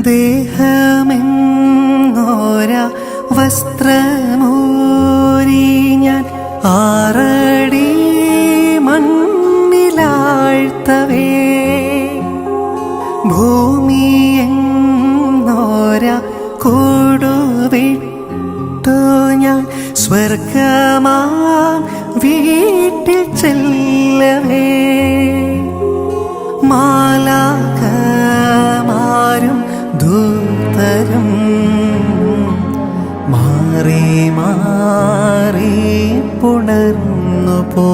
ദേഹമെങ്ങോര വസ്ത്രമൂരി ഞാൻ 6 അടി മണ്ണിലാഴ്ത്തവേ, ഭൂമിയെങ്ങോര കൂടുവിട്ടു ഞാൻ സ്വർഗമാം വീട്ടിൽ ചെല്ലവേ, മാലാഖമാരും ദൂതരും മാറി മാറി പുണർന്നു പോ,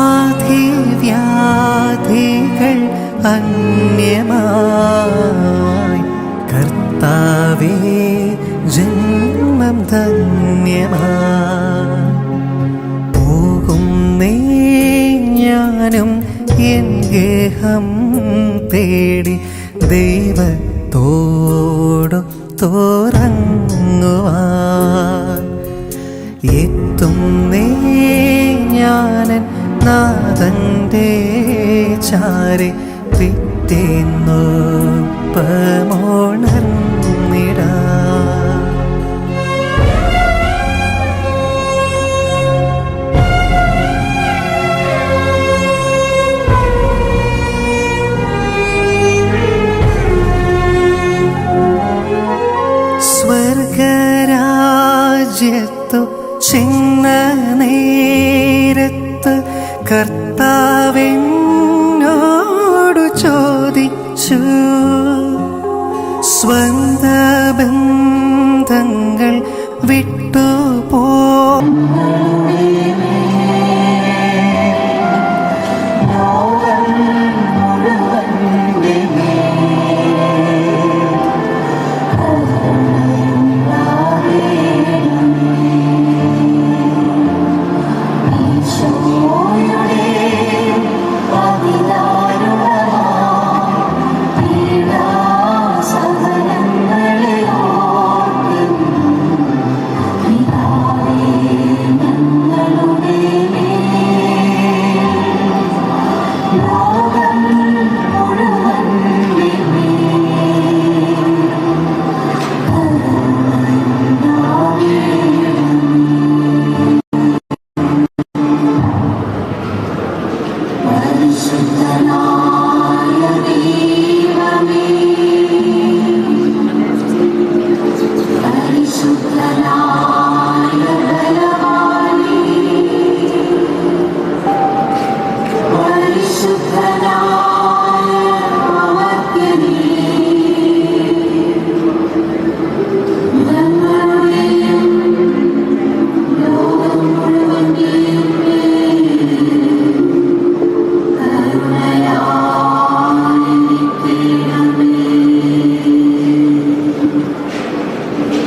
ആധിവ്യാധികൾ അന്യമായി കർത്താവേ ജന്മം ധന്യമായി, പോകുന്നേ ഞാനും എൻ ഗേഹം തേടി ദൈവത്തോടു തോറങ്ങുവാൻ, എത്തുന്നേ ഞാനൻ നാഥന്റെ ചാരെ പിറ്റേന്നൊപ്പമുണർന്നിടാ. സ്വർഗരാജ്യത്തു ചെന്ന നേരത്ത് കർത്താവെന്നോടു ചോദിച്ചു, സ്വന്ത ബന്ധങ്ങൾ വിട്ടുപോ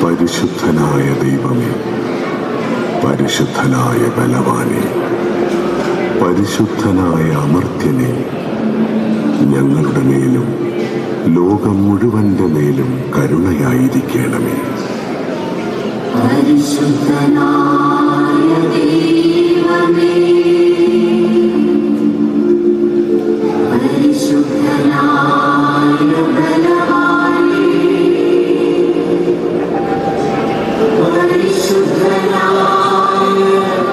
പരിശുദ്ധനായ ദൈവമേ, പരിശുദ്ധനായ ബലവാനെ, പരിശുദ്ധനായ അമർത്യനെ, ഞങ്ങളുടെ മേലും ലോകം മുഴുവന്റെ മേലും കരുണയായിരിക്കണമേ. പരിശുദ്ധനായ ദൈവമേ, പരിശുദ്ധനായ ബലവാനെ, പരിശുദ്ധനായ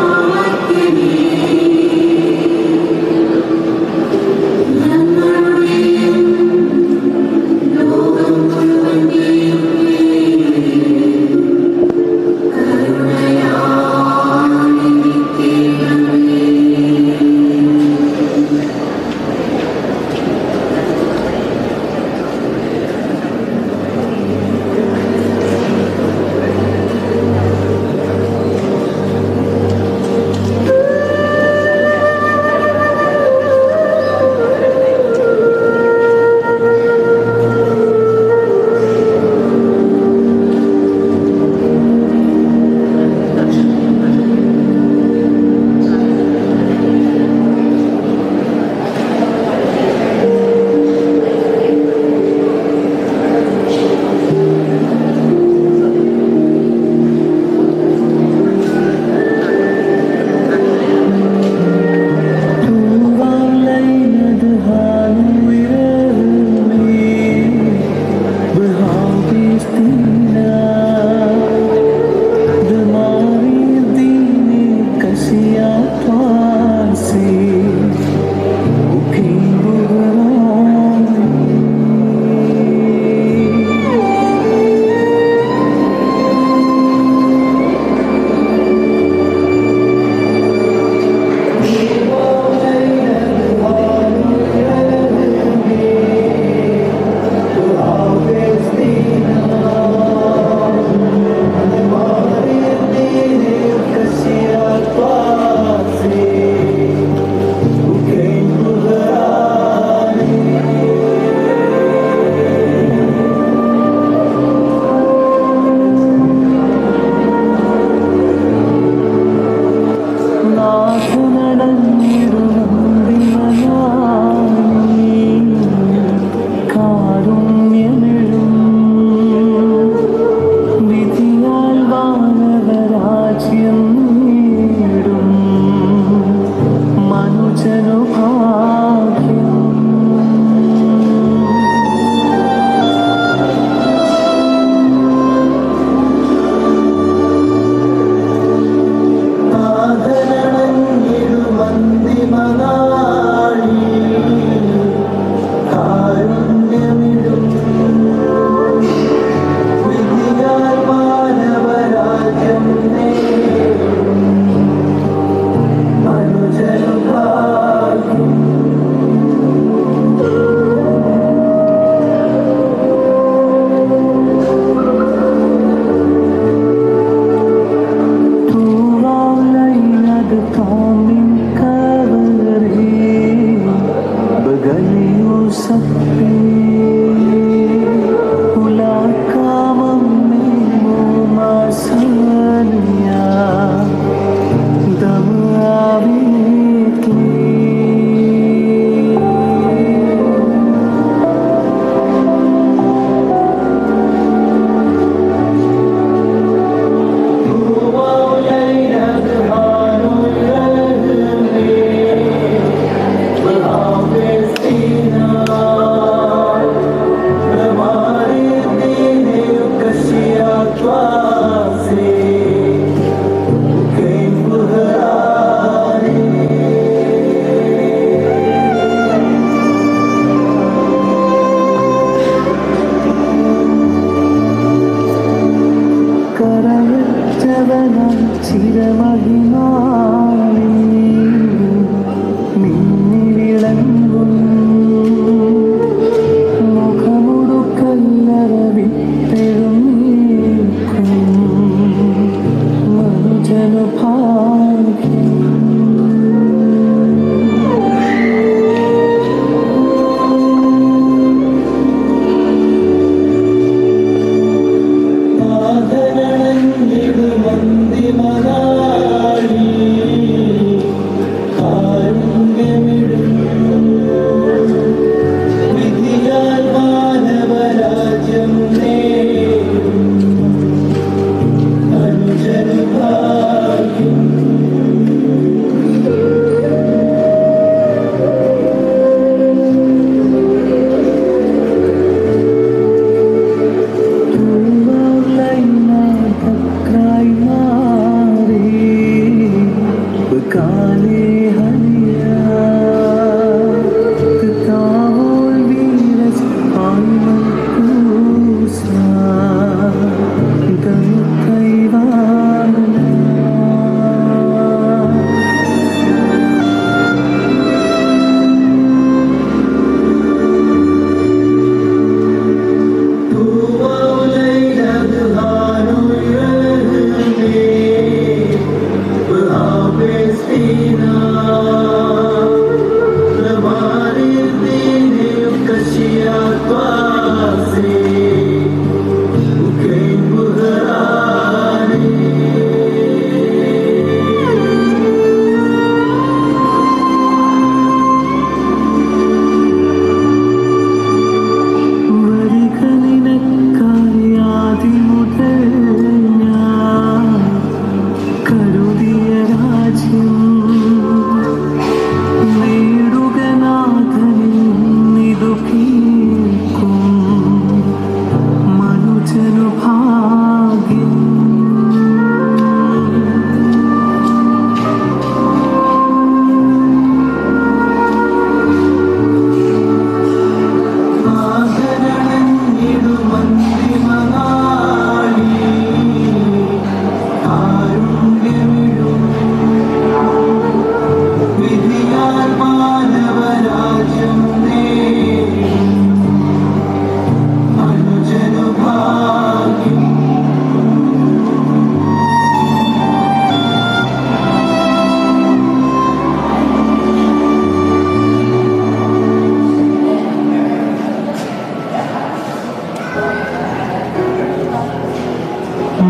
അമർത്യനെ, ഞങ്ങളുടെയും ലോകം മുഴുവന്റെയും കരുണയായിരിക്കണമേ. മനുജനു ഭാഗ്യം.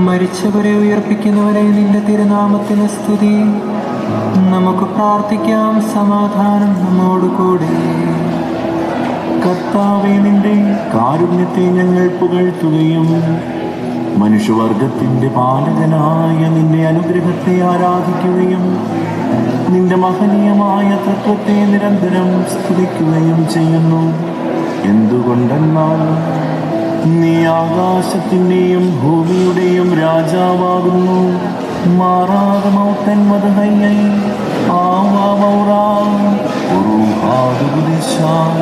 മരിച്ചവരെ ഉയർപ്പിക്കുന്നവരെ നിന്റെ തിരുനാമത്തിന് സ്തുതി. നമുക്ക് പ്രാർത്ഥിക്കാം, സമാധാനം നമ്മോടുകൂടി. കർത്താവേ, നിന്റെ കാരുണ്യത്തെ ഞങ്ങൾ പുകഴ്ത്തുകയും മനുഷ്യവർഗത്തിന്റെ പാലകനായ നിന്റെ അനുഗ്രഹത്തെ ആരാധിക്കുകയും നിന്റെ മഹനീയമായ തത്വത്തെ നിരന്തരം സ്തുതിക്കുകയും ചെയ്യുന്നു. എന്തുകൊണ്ടെന്നാൽ നീ ആകാശത്തിൻ്റെയും ഭൂമിയുടെയും രാജാവാകുന്നു. മാറാതെ മൗത്തൻ മതഹയ്യൈ ആവാമൗറാ ഉറുഹാദുദിശാൽ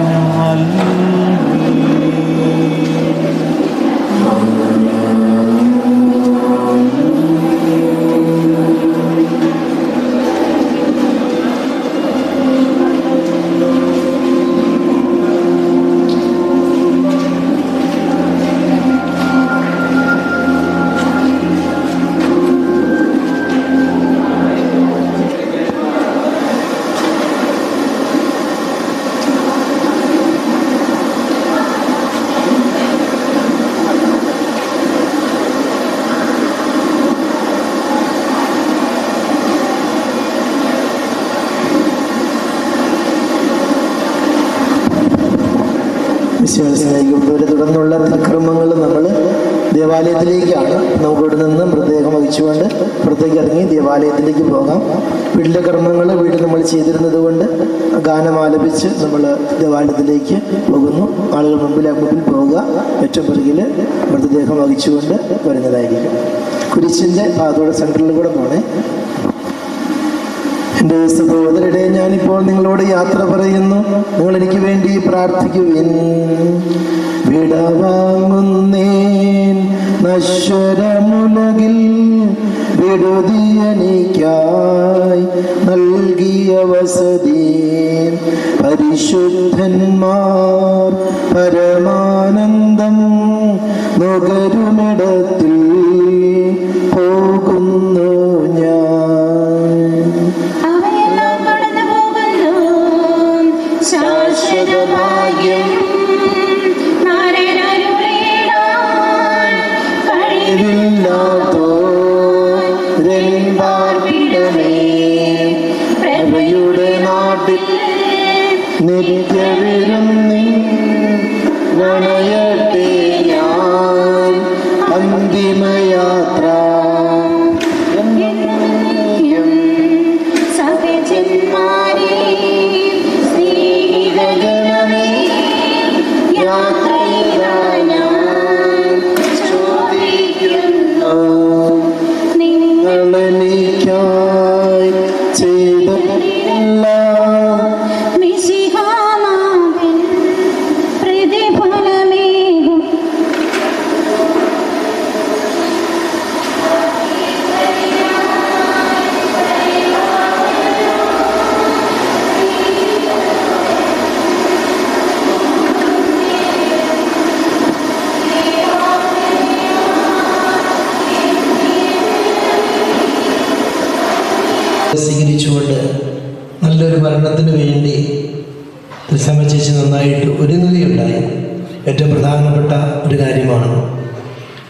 വിശ്വാസികളെ തുടർന്നുള്ള തിരുക്രമങ്ങൾ നമ്മൾ ദേവാലയത്തിലേക്കാണ്. നമുക്കിവിടെ നിന്ന് പ്രത്യേകം വഹിച്ചുകൊണ്ട് പുറത്തേക്ക് ഇറങ്ങി ദേവാലയത്തിലേക്ക് പോകാം. വീട്ടിലെ കർമ്മങ്ങൾ വീട്ടിൽ നമ്മൾ ചെയ്തിരുന്നത് കൊണ്ട് ഗാനം ആലപിച്ച് നമ്മൾ ദേവാലയത്തിലേക്ക് പോകുന്നു. ആളുകൾ മുമ്പിൽ പോവുക, ഏറ്റവും പിറകിൽ മൃതദേഹം വഹിച്ചുകൊണ്ട് വരുന്നതായിരിക്കും. കുരിശിൻ്റെ ഭാഗത്തോടെ സെൻട്രലിൽ കൂടെ പോണേ. എൻ്റെ സഹോദരരെ, ഞാനിപ്പോൾ നിങ്ങളോട് യാത്ര പറയുന്നു. നിങ്ങൾ എനിക്ക് വേണ്ടി പ്രാർത്ഥിക്കുവിൻ. വിടവാങ്ങുന്നേൻ നശ്വരമുലകിൽ വിടുതിയനിക്കായി നൽകിയ വസതി പരിശുദ്ധന്മാർ പരമാനന്ദം നുകരുമിടത്തിൽ പോകുന്നു ഞാൻ. ശാശ്വതഭാഗ്യം പ്രഭയുടെ നാട്ടിൽ നിത്യവിരുന്നിൽ നനയട്ടെ ഞാൻ അന്തിമയാത്ര. സ്വീകരിച്ചുകൊണ്ട് നല്ലൊരു മരണത്തിന് വേണ്ടി സമചേച്ചി നന്നായിട്ട് ഒരുങ്ങുകയുണ്ടായി. ഏറ്റവും പ്രധാനപ്പെട്ട ഒരു കാര്യമാണ്.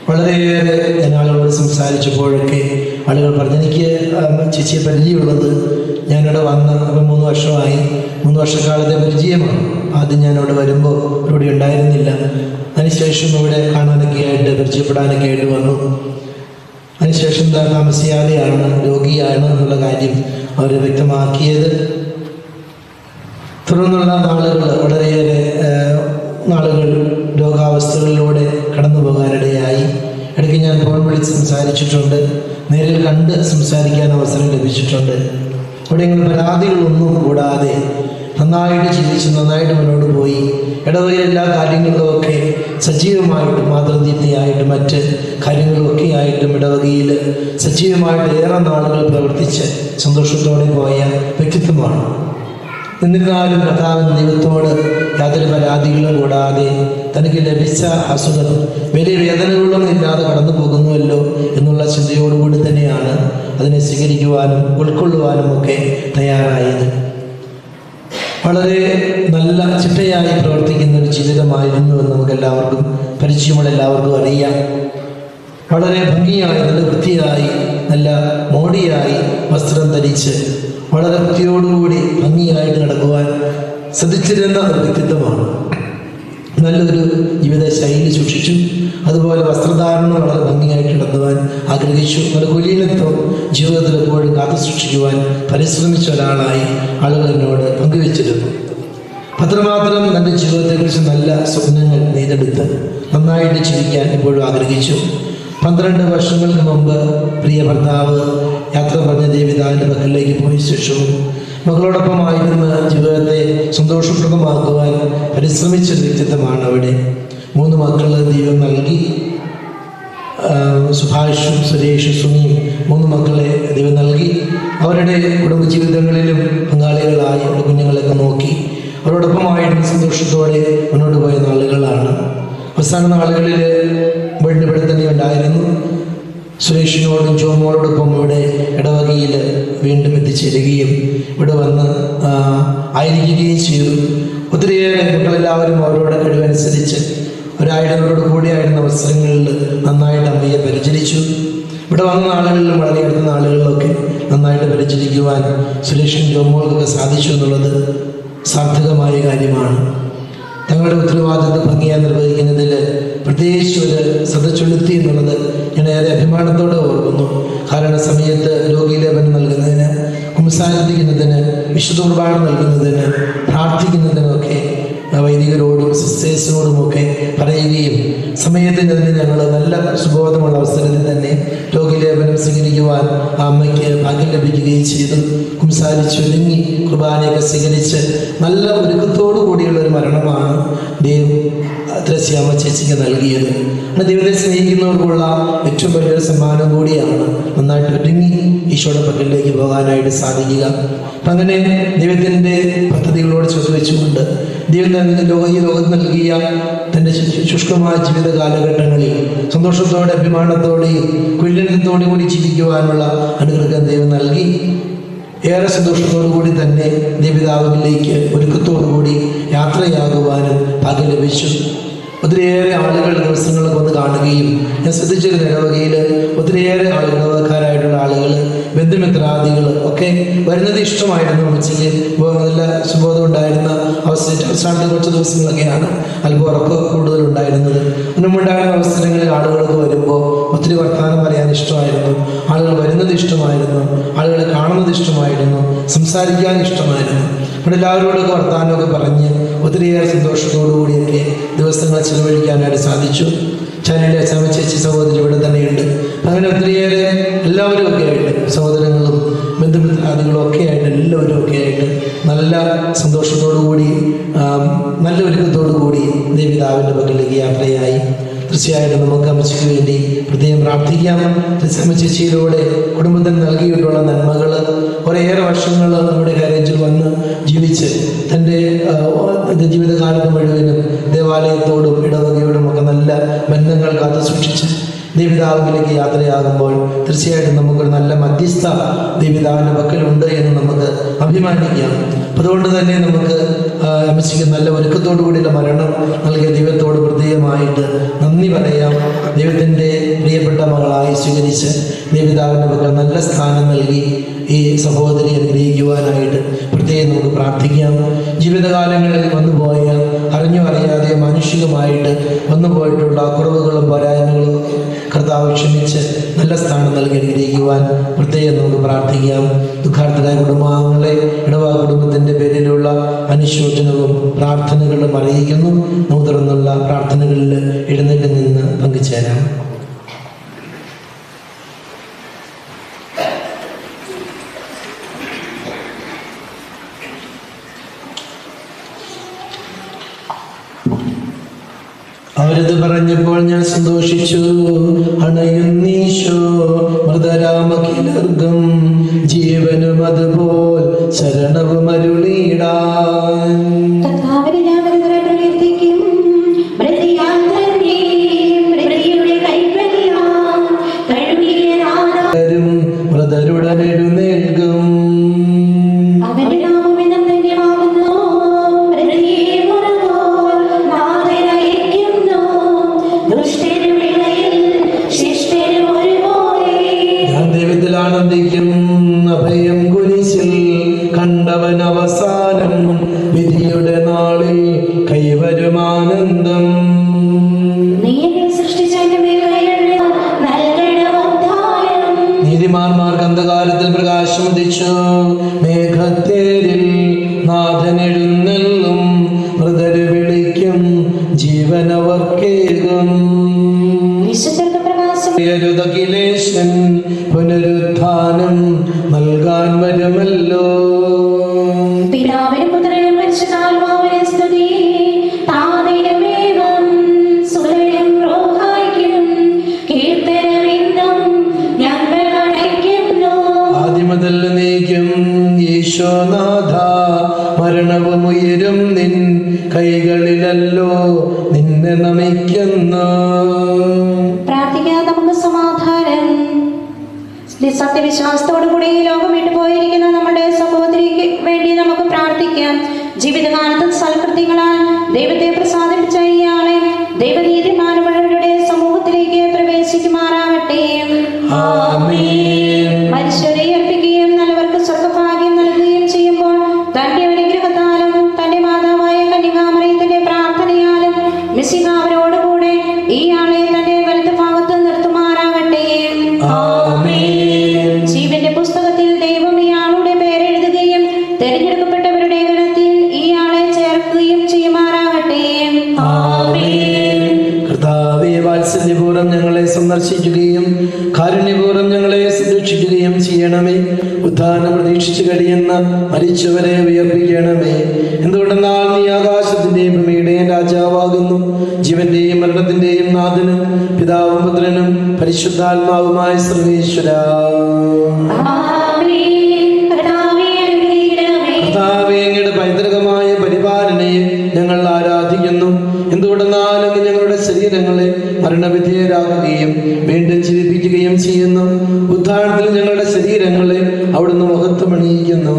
വളരെയേറെ ഞാൻ ആളുകളോട് സംസാരിച്ചപ്പോഴൊക്കെ ആളുകൾ പറഞ്ഞു, എനിക്ക് ചേച്ചിയെ പരിചയമുള്ളത് ഞാനിവിടെ വന്ന് അപ്പം 3 വർഷമായി, 3 വർഷക്കാലത്തെ പരിചയമാണ്. ആദ്യം ഞാനിവിടെ വരുമ്പോൾ ഇവിടെ ഉണ്ടായിരുന്നില്ല. അതിനുശേഷം ഇവിടെ കാണാനൊക്കെ ആയിട്ട് പരിചയപ്പെടാനൊക്കെ ആയിട്ട് വന്നു. അതിനുശേഷം താമസിയാതെയാണ്, രോഗിയാണ് എന്നുള്ള കാര്യം അവർ വ്യക്തമാക്കിയത്. തുടർന്നുള്ള നാളുകൾ വളരെയേറെ നാളുകൾ രോഗാവസ്ഥകളിലൂടെ കടന്നു പോകാനിടയായി. ഇടയ്ക്ക് ഞാൻ ഫോൺ വിളിച്ച് സംസാരിച്ചിട്ടുണ്ട്, നേരിൽ കണ്ട് സംസാരിക്കാൻ അവസരം ലഭിച്ചിട്ടുണ്ട്. ഇവിടെ ഇങ്ങനെ പരാതികളൊന്നും കൂടാതെ നന്നായിട്ട് ചിന്തിച്ച് നന്നായിട്ട് മുന്നോട്ട് പോയി. ഇടവകയിൽ എല്ലാ കാര്യങ്ങളിലുമൊക്കെ സജീവമായിട്ടും മാതൃദീപ്തിയായിട്ടും മറ്റ് കാര്യങ്ങളിലൊക്കെ ആയിട്ടും ഇടവകയിൽ സജീവമായിട്ട് ഏറെ നാളുകൾ പ്രവർത്തിച്ച് സന്തോഷത്തോടെ പോയ വ്യക്തിത്വമാണ്. എന്നിരുന്നാലും കർത്താവിന് ദൈവത്തോട് യാതൊരു പരാതികളും കൂടാതെ തനിക്ക് ലഭിച്ച അസുഖം വലിയ വേദനകളൊന്നും ഇല്ലാതെ കടന്നു പോകുന്നുവല്ലോ എന്നുള്ള ചിന്തയോടുകൂടി തന്നെയാണ് അതിനെ സ്വീകരിക്കുവാനും ഉൾക്കൊള്ളുവാനും ഒക്കെ തയ്യാറായത്. വളരെ നല്ല ചിട്ടയായി പ്രവർത്തിക്കുന്ന ഒരു ജീവിതമായിരുന്നു എന്ന് നമുക്കെല്ലാവർക്കും പരിചയമുള്ള എല്ലാവർക്കും അറിയാം. വളരെ ഭംഗിയായി, നല്ല വൃത്തിയായി, നല്ല മോടിയായി വസ്ത്രം ധരിച്ച് വളരെ വൃത്തിയോടുകൂടി ഭംഗിയായിട്ട് നടക്കുവാൻ ശ്രദ്ധിച്ചിരുന്ന ഒരു വ്യക്തിത്വമാണ്. നല്ലൊരു ജീവിത ശൈലി സൂക്ഷിച്ചു. അതുപോലെ വസ്ത്രധാരണം വളരെ ഭംഗിയായിട്ട് നടത്തുവാൻ ആഗ്രഹിച്ചു. നല്ല കുലീനത്വം ജീവിതത്തിൽ എപ്പോഴും കാത്തു സൂക്ഷിക്കുവാൻ പരിശ്രമിച്ച ഒരാളായി ആളുകൾ എന്നോട് പങ്കുവെച്ചിരുന്നു. അത്രമാത്രം തൻ്റെ ജീവിതത്തെക്കുറിച്ച് നല്ല സ്വപ്നങ്ങൾ നെയ്തെടുത്ത് നന്നായിട്ട് ജീവിക്കാൻ എപ്പോഴും ആഗ്രഹിച്ചു. 12 വർഷങ്ങൾക്ക് മുമ്പ് പ്രിയ ഭർത്താവ് യാത്ര പറഞ്ഞ ദേവിതാവിൻ്റെ പക്കലേക്ക് പോയ ശേഷവും മകളോടൊപ്പമായിരുന്ന ജീവിതത്തെ സന്തോഷപ്രദമാക്കുവാൻ പരിശ്രമിച്ചൊരു വ്യക്തിത്വമാണ് അവിടെ. 3 മക്കൾ ദൈവം നൽകി. സുഭാഷും സുരേഷും സുനിയും 3 മക്കളെ ദൈവം നൽകി. അവരുടെ കുടുംബജീവിതങ്ങളിലും പങ്കാളികളായി അവരുടെ കുഞ്ഞുങ്ങളെയൊക്കെ നോക്കി അവരോടൊപ്പമായിരുന്നു സന്തോഷത്തോടെ മുന്നോട്ട് പോയ നാളുകളാണ്. അവസാന നാളുകളിൽ ഇവിടെ തന്നെ ഉണ്ടായിരുന്നു. സുരേഷിനോടും ജോമോളോടൊപ്പം ഇവിടെ ഇടവകയിൽ വീണ്ടും എത്തിച്ചേരുകയും ഇവിടെ വന്ന് ആയിരിക്കുകയും ചെയ്തു. ഒത്തിരിയേറെ കുട്ടികളെല്ലാവരും അവരോട് കഴിവനുസരിച്ച് ഒരായിടങ്ങളോട് കൂടിയായിരുന്ന അവസരങ്ങളിൽ നന്നായിട്ട് അമ്മയെ പരിചരിച്ചു. ഇവിടെ വന്ന നാളുകളിലും വളരെ അടുത്ത നാളുകളിലൊക്കെ നന്നായിട്ട് പരിചരിക്കുവാൻ സുരേഷിനും ജോമോൾക്കൊക്കെ സാധിച്ചു എന്നുള്ളത് സാർത്ഥകമായ കാര്യമാണ്. തങ്ങളുടെ ഉത്തരവാദിത്വം ഭംഗിയായി നിർവഹിക്കുന്നതിൽ പ്രത്യേകിച്ച് ഒരു ശ്രദ്ധ ചെലുത്തി എന്നുള്ളത് ഞാൻ ഏറെ അഭിമാനത്തോടെ ഓർക്കുന്നു. കാരണം സമയത്ത് രോഗീലേപനം നൽകുന്നതിന്, കുമ്പസാരിപ്പിക്കുന്നതിന്, വിശുദ്ധ കുർബാന നൽകുന്നതിന്, പ്രാർത്ഥിക്കുന്നതിനൊക്കെ വൈദികരോടും സിസ്റ്റേഴ്സിനോടുമൊക്കെ പറയുകയും സമയത്തിന് തന്നെ ഞങ്ങൾ നല്ല സുബോധമുള്ള അവസരത്തിൽ തന്നെ രോഗീലേപനം സ്വീകരിക്കുവാൻ ആ അമ്മയ്ക്ക് ഭാഗ്യം ലഭിക്കുകയും ചെയ്തു. കുംസാരിച്ചൊരുങ്ങി കുർബാനയൊക്കെ സ്വീകരിച്ച് നല്ല ഒരുക്കത്തോടു കൂടിയുള്ള ഒരു മരണമാണ് ദൈവം ത്രസ്യാമ്മ ചേച്ചിക്ക് നൽകിയത്. ദൈവത്തെ സ്നേഹിക്കുന്നവർക്കുള്ള ഏറ്റവും വലിയൊരു സമ്മാനം കൂടിയാണ് നന്നായിട്ട് ഒരുങ്ങി ഈശോയുടെ പക്കലിലേക്ക് പോകാനായിട്ട് സാധിക്കുക. അപ്പം അങ്ങനെ ദൈവത്തിൻ്റെ പദ്ധതികളോട് ചോദിച്ചുകൊണ്ട് ദൈവം ഈ ലോകം നൽകിയ തൻ്റെ ശുഷ്കമായ ജീവിത കാലഘട്ടങ്ങളിൽ സന്തോഷത്തോടെ അഭിമാനത്തോടെയും കുലീനത്തോടു കൂടി ജീവിക്കുവാനുള്ള അനുഗ്രഹം ദൈവം നൽകി. ഏറെ സന്തോഷത്തോടു കൂടി തന്നെ ദേവിതാവിലേക്ക് ഒരുക്കത്തോടു കൂടി യാത്രയാകുവാനും ഭാഗ്യം ലഭിച്ചു. ഒത്തിരിയേറെ ആളുകൾ ദിവസങ്ങളൊക്കെ വന്ന് കാണുകയും ഞാൻ ശ്രദ്ധിച്ചൊരു ഇടവകയിൽ ഒത്തിരിയേറെ ഇടവകക്കാരായിട്ടുള്ള ആളുകൾ, ബന്ധുമിത്രാദികൾ ഒക്കെ വരുന്നത് ഇഷ്ടമായിരുന്നു. ഉച്ചയ്ക്ക് നല്ല സുബോധം ഉണ്ടായിരുന്ന അവസാനത്തെ കുറച്ച് ദിവസങ്ങളൊക്കെയാണ് അല്പം ഉറക്കം കൂടുതലുണ്ടായിരുന്നത്. മുമ്പുണ്ടായിരുന്ന അവസരങ്ങളിൽ ആളുകളൊക്കെ വരുമ്പോൾ ഒത്തിരി വർത്തമാനം പറയാൻ ഇഷ്ടമായിരുന്നു, ആളുകൾ വരുന്നത് ഇഷ്ടമായിരുന്നു, ആളുകളെ കാണുന്നത് ഇഷ്ടമായിരുന്നു, സംസാരിക്കാൻ ഇഷ്ടമായിരുന്നു. ഇവിടെ എല്ലാവരോടൊക്കെ വർത്തമാനമൊക്കെ പറഞ്ഞ് ഒത്തിരിയേറെ സന്തോഷത്തോടു കൂടിയൊക്കെ ദിവസങ്ങൾ ചിലവഴിക്കാനായിട്ട് സാധിച്ചു. ചാനലിലെ അച്ഛാമ്മ ചേച്ചി സഹോദരി ഇവിടെ തന്നെയുണ്ട്. അങ്ങനെ ഒത്തിരിയേറെ എല്ലാവരും ഒക്കെ ആയിട്ട് സഹോദരങ്ങളും ബന്ധുമിത്രാദികളും ഒക്കെ ആയിട്ട് എല്ലാവരും ഒക്കെ ആയിട്ട് നല്ല സന്തോഷത്തോടു കൂടി നല്ല ഒരുക്കത്തോടു കൂടി ദേവിതാവിൻ്റെ പക്കലേക്ക് യാത്രയായി. തീർച്ചയായിട്ടും നമുക്ക് അമ്മച്ചിക്ക് വേണ്ടി പ്രത്യേകം പ്രാർത്ഥിക്കാം. അമ്മ ചേച്ചിയിലൂടെ കുടുംബത്തിന് നൽകിയിട്ടുള്ള നന്മകൾ കുറേയേറെ വർഷങ്ങൾ നമ്മുടെ കാര്യത്തിൽ വന്ന് ജീവിച്ച് തൻ്റെ ജീവിതകാലത്ത് മുഴുവനും ദേവാലയത്തോടും ഇടവകയോടും ഒക്കെ നല്ല ബന്ധങ്ങൾ കാത്തു സൂക്ഷിച്ച് ദേവിതാവിലേക്ക് യാത്രയാകുമ്പോൾ തീർച്ചയായിട്ടും നമുക്കൊരു നല്ല മധ്യസ്ഥ ദേവിതാവിൻ്റെ പക്കലുണ്ട് എന്ന് നമുക്ക് അഭിമാനിക്കാം. അതുകൊണ്ട് തന്നെ നമുക്ക് അമ്മച്ചിക്ക് നല്ല ഒരുക്കത്തോടു കൂടിയുള്ള മരണം നൽകിയ ദൈവത്തോട് പ്രത്യേകമായിട്ട് നന്ദി പറയാം. ദൈവത്തിൻ്റെ പ്രിയപ്പെട്ട മകളായി സ്വീകരിച്ച് ദേവിതാവിൻ്റെ പക്കൽ നല്ല സ്ഥാനം നൽകി ഈ സഹോദരി അനുഗ്രഹിക്കുവാനായിട്ട് പ്രത്യേകം നമുക്ക് പ്രാർത്ഥിക്കാം. ജീവിതകാലങ്ങളിൽ വന്നുപോയ അറിഞ്ഞോ അറിയാതെ മാനുഷികമായിട്ട് വന്നുപോയിട്ടുള്ള കുറവുകളും പോരായ്മകളും കർത്താവ് ക്ഷമിച്ച് നല്ല സ്ഥാനം നൽകി അനുഗ്രഹിക്കുവാൻ പ്രത്യേകം നമുക്ക് പ്രാർത്ഥിക്കാം. ദുഃഖാർത്ഥരായ കുടുംബാംഗങ്ങളെ ഇടവക കുടുംബത്തിൻ്റെ പേരിലുള്ള അനുശോചനവും പ്രാർത്ഥനകളും അറിയിക്കുന്നു. നമുക്ക് തുറന്നുള്ള പ്രാർത്ഥനകളിൽ എഴുന്നേറ്റ് നിന്ന് പങ്കുചേരാം. അവരത് പറഞ്ഞപ്പോൾ ഞാൻ സന്തോഷിച്ചു. അണയുന്നീശോ മൃതരാമകിലർഗം ജീവനും അതുപോൽ ശരണവും അരുളിയിടാൻ. മൃതരുടൻ എഴുന്നേൽക്കും. ആനന്ദിക്കും അഭയം കുരിശിൽ കണ്ടവൻ അവസാനം വിധിയുടെ നാളിൽ കൈവരുമാനന്ദം. സൃഷ്ടിച്ച ഉയർത്തെഴുന്നള്ളും മൃതര് വിളിക്കും ജീവനവർക്കേകും. അഖിലേശൻ പുനരുത്ഥാനം നൽകാൻ വരുമല്ലോ. പിതാവിനും പുത്രനും പരിശുദ്ധാത്മാവിനും സ്തുതി. താതേനും സുതനും റോഹായ്ക്കും കീർത്തനമെന്നും ഞങ്ങൾ അടയ്ക്കുന്നു. ആദിമുതൽ നീക്കും ഈശോനാഥ, മരണവും ഉയരും നിൻ കൈകളിലല്ലോ നിന്നെ നമിക്കുന്നു. പ്രാർത്ഥിക്കാൻ നമുക്ക് സമാധാനം. സത്യവിശ്വാസത്തോടുകൂടി ലോകം വിട്ടുപോയിരിക്കുന്ന നമ്മുടെ സഹോദരിക്ക് വേണ്ടി നമുക്ക് പ്രാർത്ഥിക്കാം. ജീവിതകാലത്ത് സൽകൃത്യങ്ങളാൽ ദൈവത്തെ പ്രസാദിപ്പിച്ച ഇയാളെ ദൈവനീതിമാനവരുടെ സമൂഹത്തിലേക്ക് പ്രവേശിക്കുമാറാകട്ടെ. മനുഷ്യരെ ഏൽപ്പിക്കുകയും നല്ലവർക്ക് സ്വർഗഭാഗ്യം നൽകുകയും ചെയ്യുമ്പോൾ തന്റെ അനുഗ്രഹത്താലും തന്റെ മാതാവായ കന്യകാമറിയത്തിന്റെ പ്രാർത്ഥനയാലും മിശിഹ അവരോടുകൂടെ ഇയാളെ തന്റെ വലത് ഭാഗത്ത് നിർത്തുമാറാകട്ടെ. ജീവന്റെ പുസ്തകത്തിൽ ദൈവം ഇയാളുടെ പേരെഴുതുകയും തെരഞ്ഞെടുക്കപ്പെട്ടവരുടെ ഗണത്തിൽ ഇയാളെ ചേർക്കുകയും ചെയ്യുമാറാകട്ടെ. കർത്താവേ, വാത്സല്യപൂർവ്വം ഞങ്ങളെ സന്ദർശിക്കുകയും കാരുണ്യപൂർവ്വം ഞങ്ങളെ സംരക്ഷിക്കുകയും ചെയ്യണമേ. ഉദ്ധാനം പ്രതീക്ഷിച്ചു കഴിയുന്ന മരിച്ചവരെ ഉയർപ്പിക്കണമേ. എന്തുകൊണ്ടെന്നാൽ നീ ആകാശത്തിന്റെയും ഭൂമിയുടെയും രാജാവാകുന്നു. ജീവന്റെയും മരണത്തിന്റെയും നാഥനും പിതാവും പുത്രനും പരിശുദ്ധാത്മാവുമായ സർവേശ്വര. കർത്താവേ, അങ്ങയുടെ പൈതൃകമായ പരിപാലനയെ ഞങ്ങൾ ആരാധിക്കുന്നു. എന്തുകൊണ്ടെന്നാലും ഞങ്ങളുടെ ശരീരങ്ങളെ മരണവിധേയരാക്കുകയും വീണ്ടും ജീവിപ്പിക്കുകയും ചെയ്യുന്നു. ഉദ്ധാരണത്തിൽ ഞങ്ങളുടെ ശരീരങ്ങളെ അവിടുന്ന് മഹത്വമണിയിക്കുന്നു.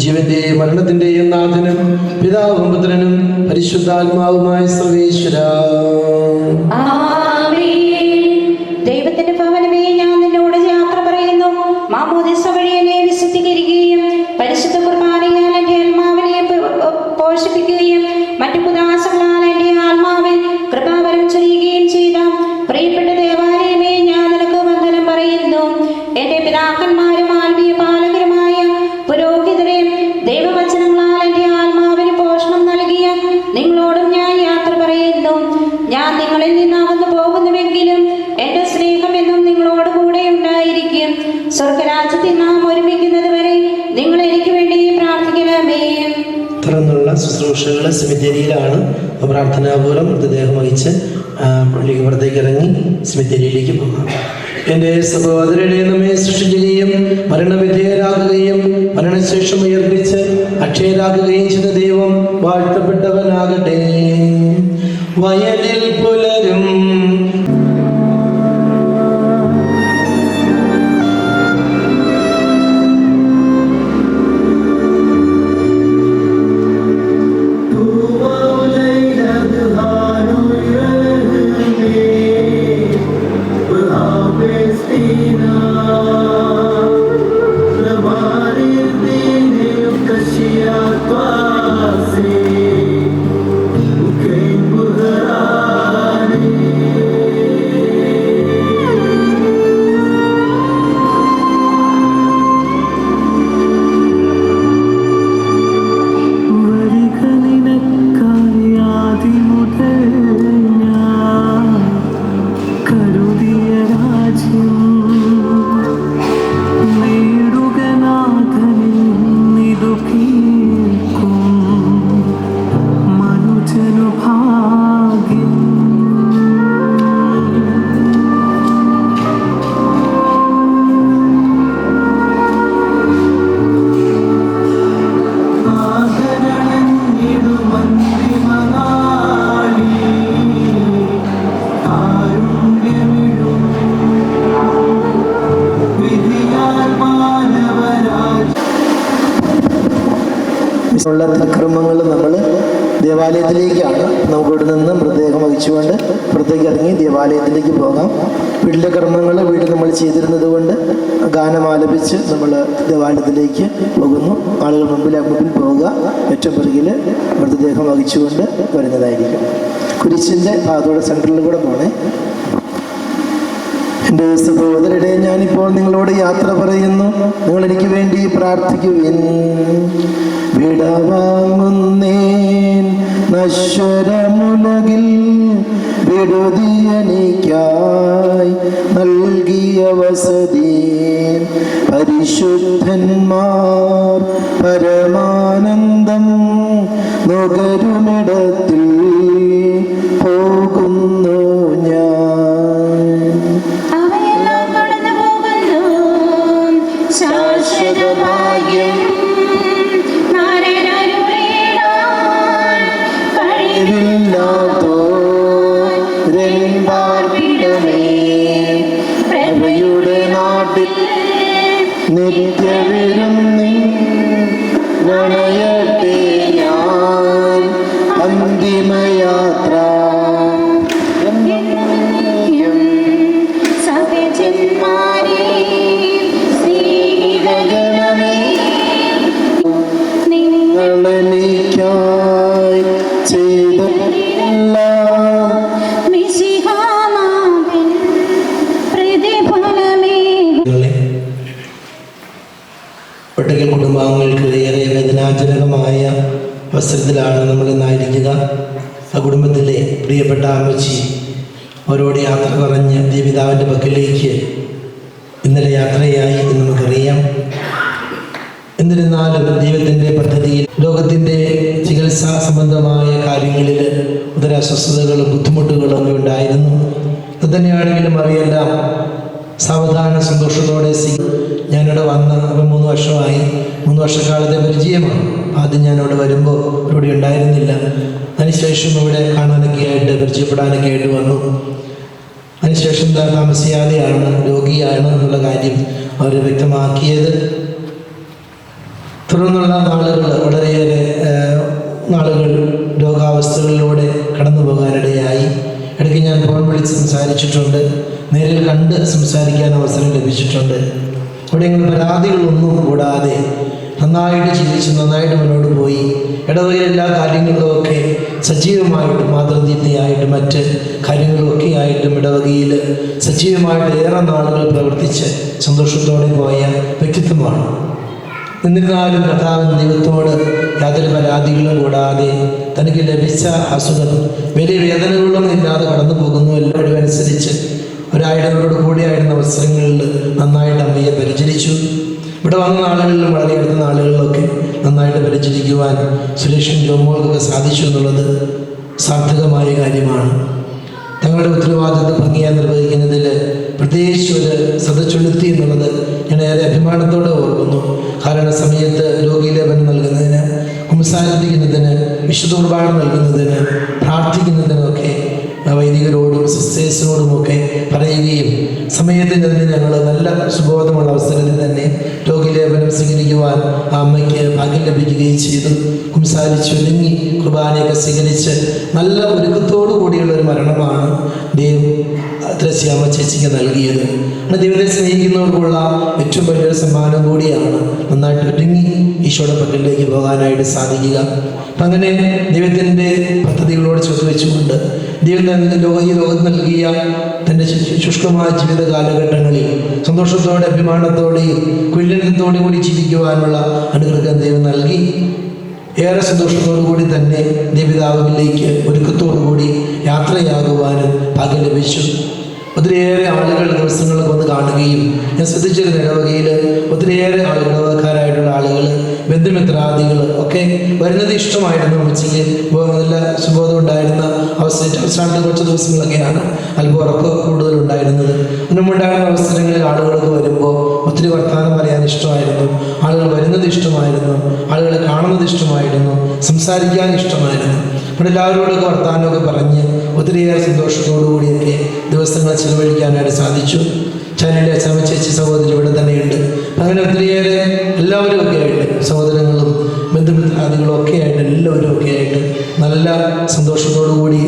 ജീവന്റെയും മരണത്തിന്റെയും നാഥനും പിതാവും പുത്രനും പരിശുദ്ധാത്മാവുമായ സർവേശ്വര. ദൈവത്തിന്റെ ഭവനമേ, ഞാൻ നിന്നോട് യാത്ര പറയുന്നു. മാമോദിസ വഴി എന്നെ വിശുദ്ധീകരിക്കുകയും പരിശുദ്ധ കുർബാനയാൽ എന്റെ ആത്മാവിനെ പോഷിപ്പിക്കുകയും മറ്റു പുദാസങ്ങളാൽ എന്റെ ആത്മാവിൽ കൃപാവരം ചൊരിയുകയും ചെയ്ത പ്രിയപ്പെട്ട ദേവാലയമേ, ഞാൻ നിനക്ക് വന്ദനം പറയുന്നു. എന്റെ പിതാക്കന്മാരും ആത്മീയ പാലകരുമായ പുരോഹിതരെ, ദൈവവചനങ്ങളാൽ എന്റെ ആത്മാവിന് പോഷണം നൽകിയ നിങ്ങളോടും ഞാൻ യാത്ര പറയുന്നു. ഞാൻ നിങ്ങളിൽ നിന്നകന്നു പോകുന്നുവെങ്കിലും എന്റെ സ്നേഹം എന്നും നിങ്ങളോട് കൂടെ ഉണ്ടായിരിക്കും. സ്വർഗരാജ്യത്തിൽ നാം ഒരുമിക്കുന്നത് വരെ നിങ്ങൾ എനിക്ക് വേണ്ടി പ്രാർത്ഥിക്കണമേ. തുടർന്നുള്ള ശുശ്രൂഷകൾ സെമിത്തേരിയിലാണ്. പ്രാർത്ഥനാപൂർവ്വം മൃതദേഹം വഹിച്ച് പള്ളിക്ക് പുറത്തേക്ക് ഇറങ്ങി സെമിത്തേരിയിലേക്ക് പോകാം. എൻ്റെ സഹോദരനെ നമ്മെ സൃഷ്ടിക്കുകയും മരണവിധേയരാകുകയും മരണശേഷം ഉയർപ്പിച്ച് അക്ഷയരാകുകയും ചെയ്ത ദൈവം വാഴ്ത്തപ്പെട്ടവനാകട്ടെ. വയലിൽ പുലരും ഉള്ള തിക്രമങ്ങൾ നമ്മൾ ദേവാലയത്തിലേക്കാണ്. നമുക്കിവിടെ നിന്ന് മൃതദേഹം വഹിച്ചുകൊണ്ട് പുറത്തേക്ക് ഇറങ്ങി ദേവാലയത്തിലേക്ക് പോകാം. വീട്ടിലെ കർമ്മങ്ങൾ വീട്ടിൽ നമ്മൾ ചെയ്തിരുന്നത് കൊണ്ട് ഗാനം ആലപിച്ച് നമ്മൾ ദേവാലയത്തിലേക്ക് പോകുന്നു. ആളുകൾ മുമ്പിൽ പോവുക. ഏറ്റവും പിറകിൽ മൃതദേഹം വഹിച്ചുകൊണ്ട് വരുന്നതായിരിക്കും. കുരിശിൻ്റെ ഭാഗത്തോടെ സെൻറ്ററിൽ കൂടെ പോണേ. എൻ്റെ സഹോദരരെ, ഞാനിപ്പോൾ നിങ്ങളോട് യാത്ര പറയുന്നു. നിങ്ങൾ എനിക്ക് വേണ്ടി പ്രാർത്ഥിക്കുവിൻ. വിടവാങ്ങുന്നേൻ നശ്വരമുലകിൽ വിടുതിയനിക്കായി നൽകിയ വസതി പരിശുദ്ധന്മാർ പരമാനന്ദം നുകരുമിടത്തിൽ പോകുന്നു ഞാൻ. അവയെല്ലാം കടന്നു പോകുന്നു ശാശ്വത ഭാഗ്യം നാരനരുളിടാൻ കഴിവില്ലാത്തോരെമ്പാർപ്പിടമേ പ്രഭയുടെ നാട്ടിൽ നിത്യവിരുന്നിൻ നണയട്ടെ ഞാൻ അന്തിമയാത്ര സഹജന്മാരെ സ്നേഹിതഗണമേ നിങ്ങളെനിക്കായി ചെയ്തെല്ലാം മിശിഹാനാഥൻ പ്രതിഫലമേ. ഒട്ടകൽ കുടുംബാംഗങ്ങൾക്ക് ഏറെ വേദനാജനകമായ അവസരത്തിലാണ് നമ്മൾ ഇന്നായിരിക്കുക. ആ കുടുംബത്തിലെ പ്രിയപ്പെട്ട അമ്മച്ചി അവരോട് യാത്ര പറഞ്ഞ് ദേവിതാവിൻ്റെ പക്കലേക്ക് ഇന്നലെ യാത്രയായി എന്ന് നമുക്കറിയാം. എന്നിരുന്നാലും ദൈവത്തിൻ്റെ പദ്ധതിയിൽ ലോകത്തിൻ്റെ ചികിത്സാ സംബന്ധമായ കാര്യങ്ങളിൽ ഉദരാസ്വസ്ഥതകളും ബുദ്ധിമുട്ടുകളും ഒക്കെ ഉണ്ടായിരുന്നു. അത് തന്നെയാണെങ്കിലും അവയെല്ലാം സാവധാന സന്തോഷത്തോടെ ഞാനിവിടെ വന്ന് അപ്പം 3 വർഷമായി. 3 വർഷക്കാലത്തെ പരിചയമാണ്. ആദ്യം ഞാനിവിടെ വരുമ്പോൾ ഇവിടെ ഉണ്ടായിരുന്നില്ല. അതിനുശേഷം ഇവിടെ കാണാനൊക്കെ ആയിട്ട് പരിചയപ്പെടാനൊക്കെ ആയിട്ട് വന്നു. അതിനുശേഷം താമസിയാതെയാണ് രോഗിയാണ് എന്നുള്ള കാര്യം അവർ വ്യക്തമാക്കിയത്. തുടർന്നുള്ള നാളുകൾ വളരെയേറെ നാളുകൾ രോഗാവസ്ഥകളിലൂടെ കടന്നു പോകാനിടയായി. ഇടയ്ക്ക് ഞാൻ ഫോൺ വിളിച്ച് സംസാരിച്ചിട്ടുണ്ട്. നേരിൽ കണ്ട് സംസാരിക്കാൻ അവസരം ലഭിച്ചിട്ടുണ്ട്. അവിടെ ഇങ്ങനെ പരാതികളൊന്നും കൂടാതെ നന്നായിട്ട് ജീവിച്ച് നന്നായിട്ട് മുന്നോട്ട് പോയി. ഇടവകയിൽ എല്ലാ കാര്യങ്ങളിലുമൊക്കെ സജീവമായിട്ടും മാതൃദീപ്തിയായിട്ടും മറ്റ് കാര്യങ്ങളൊക്കെ ആയിട്ടും ഇടവകയിൽ സജീവമായിട്ട് ഏറെ നാളുകൾ പ്രവർത്തിച്ച് സന്തോഷത്തോടെ പോയ വ്യക്തിത്വമാണ്. എന്നിരുന്നാലും കർത്താവിൻ ദൈവത്തോട് യാതൊരു പരാതികളും കൂടാതെ തനിക്ക് ലഭിച്ച അസുഖം വലിയ വേദനകളൊന്നും ഇല്ലാതെ കടന്നു പോകുന്നു. എല്ലാവരും അനുസരിച്ച് ഒരായിടങ്ങളോട് കൂടിയായിരുന്ന അവസരങ്ങളിൽ നന്നായിട്ട് അമ്മയെ പരിചരിച്ചു. ഇവിടെ വന്ന നാളുകളിലും വളരെ അടുത്ത നാളുകളിലൊക്കെ നന്നായിട്ട് പരിചരിക്കുവാൻ സുരേഷൻ ജോമോൾക്കൊക്കെ സാധിച്ചു എന്നുള്ളത് സാർത്ഥകമായ കാര്യമാണ്. തങ്ങളുടെ ഉത്തരവാദിത്വം ഭംഗിയായി നിർവഹിക്കുന്നതിൽ പ്രത്യേകിച്ച് ഒരു ശ്രദ്ധ ചെലുത്തി എന്നുള്ളത് ഞാൻ ഏറെ അഭിമാനത്തോടെ ഓർക്കുന്നു. കാരണം സമയത്ത് രോഗീലേപനം നൽകുന്നതിന്, കുമ്പസാരിപ്പിക്കുന്നതിന്, വിശുദ്ധ കുർബാന നൽകുന്നതിന്, പ്രാർത്ഥിക്കുന്നതിനൊക്കെ വൈദികരോടും സിസ്റ്റേഴ്സിനോടുമൊക്കെ പറയുകയും സമയത്തിന് തന്നെ ഞങ്ങൾ നല്ല സുബോധമുള്ള അവസരത്തിൽ തന്നെ രോഗീലേപനം സ്വീകരിക്കുവാൻ ആ അമ്മയ്ക്ക് ഭാഗ്യം ലഭിക്കുകയും ചെയ്തു. കുംസാരിച്ചൊരുങ്ങി കുർബാനയൊക്കെ സ്വീകരിച്ച് നല്ല ഒരുക്കത്തോടു കൂടിയുള്ള ഒരു മരണമാണ് ദൈവം ത്രസ്യാമ്മ ചേച്ചിക്ക് നൽകിയത്. ദൈവത്തെ സ്നേഹിക്കുന്നവർക്കുള്ള ഏറ്റവും വലിയൊരു സമ്മാനം കൂടിയാണ് നന്നായിട്ട് ഒരുങ്ങി ഈശോയുടെ പക്കലിലേക്ക് പോകാനായിട്ട് സാധിക്കുക. അപ്പം അങ്ങനെ ദൈവത്തിൻ്റെ പദ്ധതികളോട് ചേർത്ത് വെച്ചുകൊണ്ട് ദൈവം ഈ ലോകം നൽകിയ തൻ്റെ ശുഷ്കമായ ജീവിത കാലഘട്ടങ്ങളിൽ സന്തോഷത്തോടെ അഭിമാനത്തോടെയും കുല്യനത്തോടു കൂടി ജീവിക്കുവാനുള്ള അനുഗ്രഹം ദൈവം നൽകി. ഏറെ സന്തോഷത്തോടു കൂടി തന്നെ ദേവിതാവിലേക്ക് ഒരുക്കത്തോടു കൂടി യാത്രയാകുവാനും ഭാഗ്യം ലഭിച്ചു. ഒത്തിരിയേറെ ആളുകൾ ദിവസങ്ങളൊക്കെ വന്ന് കാണുകയും ഞാൻ ശ്രദ്ധിച്ചിരുന്ന ഇടവകയിൽ ഒത്തിരിയേറെ ഇടവകക്കാരായിട്ടുള്ള ആളുകൾ, ബന്ധുമിത്രാദികൾ ഒക്കെ വരുന്നത് ഇഷ്ടമായിരുന്നു. ഉച്ചയ്ക്ക് നല്ല സുബോധം ഉണ്ടായിരുന്ന അവസാനത്തെ കുറച്ച് ദിവസങ്ങളൊക്കെയാണ് അല്പം ഉറക്കം കൂടുതലുണ്ടായിരുന്നത്. മുമ്പുണ്ടായിരുന്ന അവസരങ്ങളിൽ ആളുകളൊക്കെ വരുമ്പോൾ ഒത്തിരി വർത്തമാനം പറയാൻ ഇഷ്ടമായിരുന്നു. ആളുകൾ വരുന്നത് ഇഷ്ടമായിരുന്നു. ആളുകളെ കാണുന്നത് ഇഷ്ടമായിരുന്നു. സംസാരിക്കാൻ ഇഷ്ടമായിരുന്നു. ഇവിടെ എല്ലാവരോടൊക്കെ വർത്തമാനമൊക്കെ പറഞ്ഞ് ഒത്തിരിയേറെ സന്തോഷത്തോടു കൂടിയൊക്കെ ദിവസങ്ങൾ ചിലവഴിക്കാനായിട്ട് സാധിച്ചു. ചാനലിൻ്റെ അച്ഛനമ്മ ചേച്ചി സഹോദരി ഇവിടെ തന്നെയുണ്ട്. അങ്ങനെ ഒത്തിരിയേറെ എല്ലാവരും ഒക്കെ ആയിട്ട് സഹോദരങ്ങളും ബന്ധുമിത്രാദികളും ഒക്കെ ആയിട്ട് എല്ലാവരും ഒക്കെ ആയിട്ട് നല്ല സന്തോഷത്തോടു കൂടി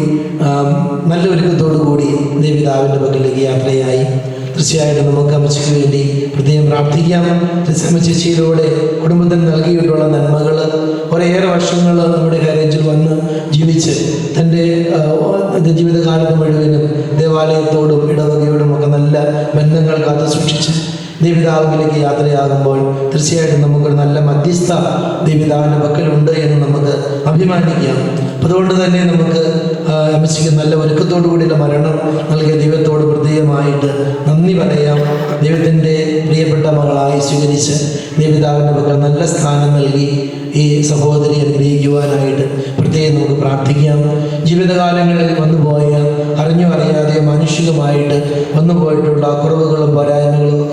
നല്ല ഒരുക്കത്തോടു കൂടി ദേവിതാവിൻ്റെ പക്കലേക്ക് യാത്രയായി. തീർച്ചയായിട്ടും നമുക്ക് അമ്മച്ചിക്ക് വേണ്ടി പ്രത്യേകം പ്രാർത്ഥിക്കാം. അമ്മ ചേച്ചിയിലൂടെ കുടുംബത്തിന് നൽകിയിട്ടുള്ള നന്മകൾ കുറേയേറെ വർഷങ്ങൾ നമ്മുടെ കാര്യത്തിൽ വന്ന് ജീവിച്ച് തൻ്റെ ജീവിതകാലത്ത് മുഴുവനും ദേവാലയത്തോടും ഇടവകയോടും ഒക്കെ നല്ല ബന്ധങ്ങൾ കാത്തു സൂക്ഷിച്ച് ദൈവപിതാവിലേക്ക് യാത്രയാകുമ്പോൾ തീർച്ചയായിട്ടും നമുക്കൊരു നല്ല മധ്യസ്ഥ ദൈവപിതാവിൻ്റെ പക്കലുണ്ട് എന്ന് നമുക്ക് അഭിമാനിക്കാം. അതുകൊണ്ട് തന്നെ നമുക്ക് അമ്മച്ചിക്ക് നല്ല ഒരുക്കത്തോടു കൂടിയുള്ള മരണം നൽകിയ ദൈവത്തോട് പ്രത്യേകമായിട്ട് നന്ദി പറയാം. ദൈവത്തിൻ്റെ പ്രിയപ്പെട്ട മകളായി സ്വീകരിച്ച് ദൈവപിതാവിൻ്റെ പക്കൽ നല്ല സ്ഥാനം നൽകി ഈ സഹോദരി അനുഗ്രഹിക്കുവാനായിട്ട് പ്രത്യേകം നമുക്ക് പ്രാർത്ഥിക്കാം. ജീവിതകാലങ്ങളിൽ വന്നുപോയ അറിഞ്ഞോ അറിയാതെ മാനുഷികമായിട്ട് വന്നുപോയിട്ടുള്ള കുറവുകളും പോരായ്മകളും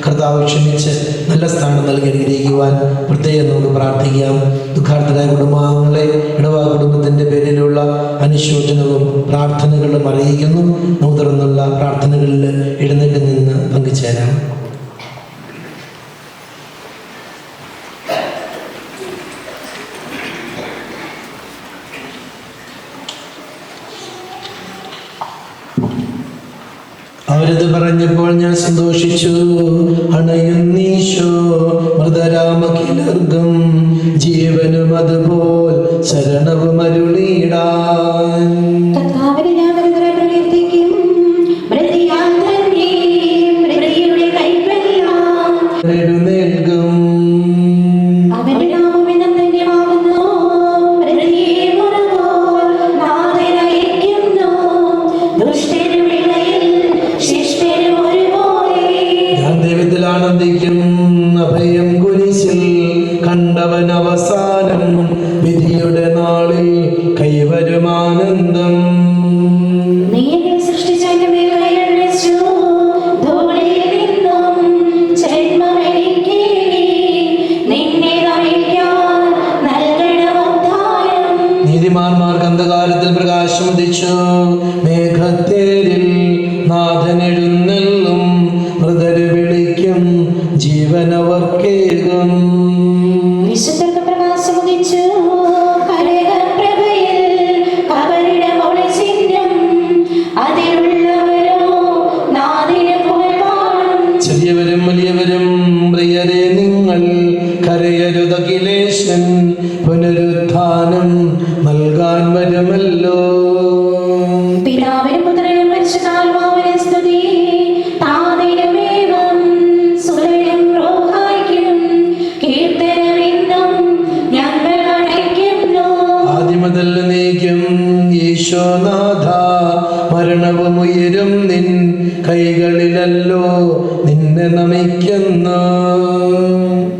കർത്താവ് ക്ഷമിച്ച് നല്ല സ്ഥാനം നൽകി അനുഗ്രഹിക്കുവാൻ പ്രത്യേകം നമുക്ക് പ്രാർത്ഥിക്കാം. ദുഃഖാർത്ഥരായ കുടുംബാംഗങ്ങളെ ഇടവക കുടുംബത്തിൻ്റെ പേരിലുള്ള അനുശോചനവും പ്രാർത്ഥനകളും അറിയിക്കുന്നു. നമുക്ക് തുറന്നുള്ള പ്രാർത്ഥനകളിൽ എഴുന്നേറ്റ് നിന്ന് പങ്കുചേരാം. അവരത് പറഞ്ഞപ്പോൾ ഞാൻ സന്തോഷിച്ചു. അണയുന്നീശോ മൃതരാമകിലർഗം ജീവനും അതുപോൽ ശരണവും അരുളിയിടാൻ. എഴുന്നേൽക്കും ആനന്ദിക്കും. അഭയം കുരിശിൽ കണ്ടവൻ അവസാനം വിധിയുടെ നാളിൽ കൈവരുമാനന്ദം. നീതിമാന്മാർക്ക് അന്ധകാലത്തിൽ പ്രകാശം ഉദിച്ചു. മേഘത്തേരിൽ നാഥൻ എഴുന്നള്ളും. മൃതര് വിളിക്കും ജീവനവർക്കേകും. വിശുദ്ധർക്ക് പ്രകാശമുദിച്ചു. കരകപ്രഭയിൽ കബറിടം ഒളിച്ചിന്നും അതിലുള്ളവരോ നാഥിന് പുകഴ്പാടും. ചെറിയവരും വലിയവരും പ്രിയരെ നിങ്ങൾ കരയരുതകിലേശൻ പുനരുത്ഥാനം നൽകാൻ വരുമല്ലോ. പിതാവിനും പുത്രനും പരിശുദ്ധാത്മാവിനും സ്തുതി. താതിനുമേവം സുതനും റോഹായ്ക്കും കീർത്തനമെന്നും ഞങ്ങൾ അണയ്ക്കുന്നു. ആദ്യമുതൽ നീക്കും ഈശോനാഥ മരണവും ഉയരും നിൻ കൈകളിലല്ലോ നിന്നെ നമിക്കുന്നു.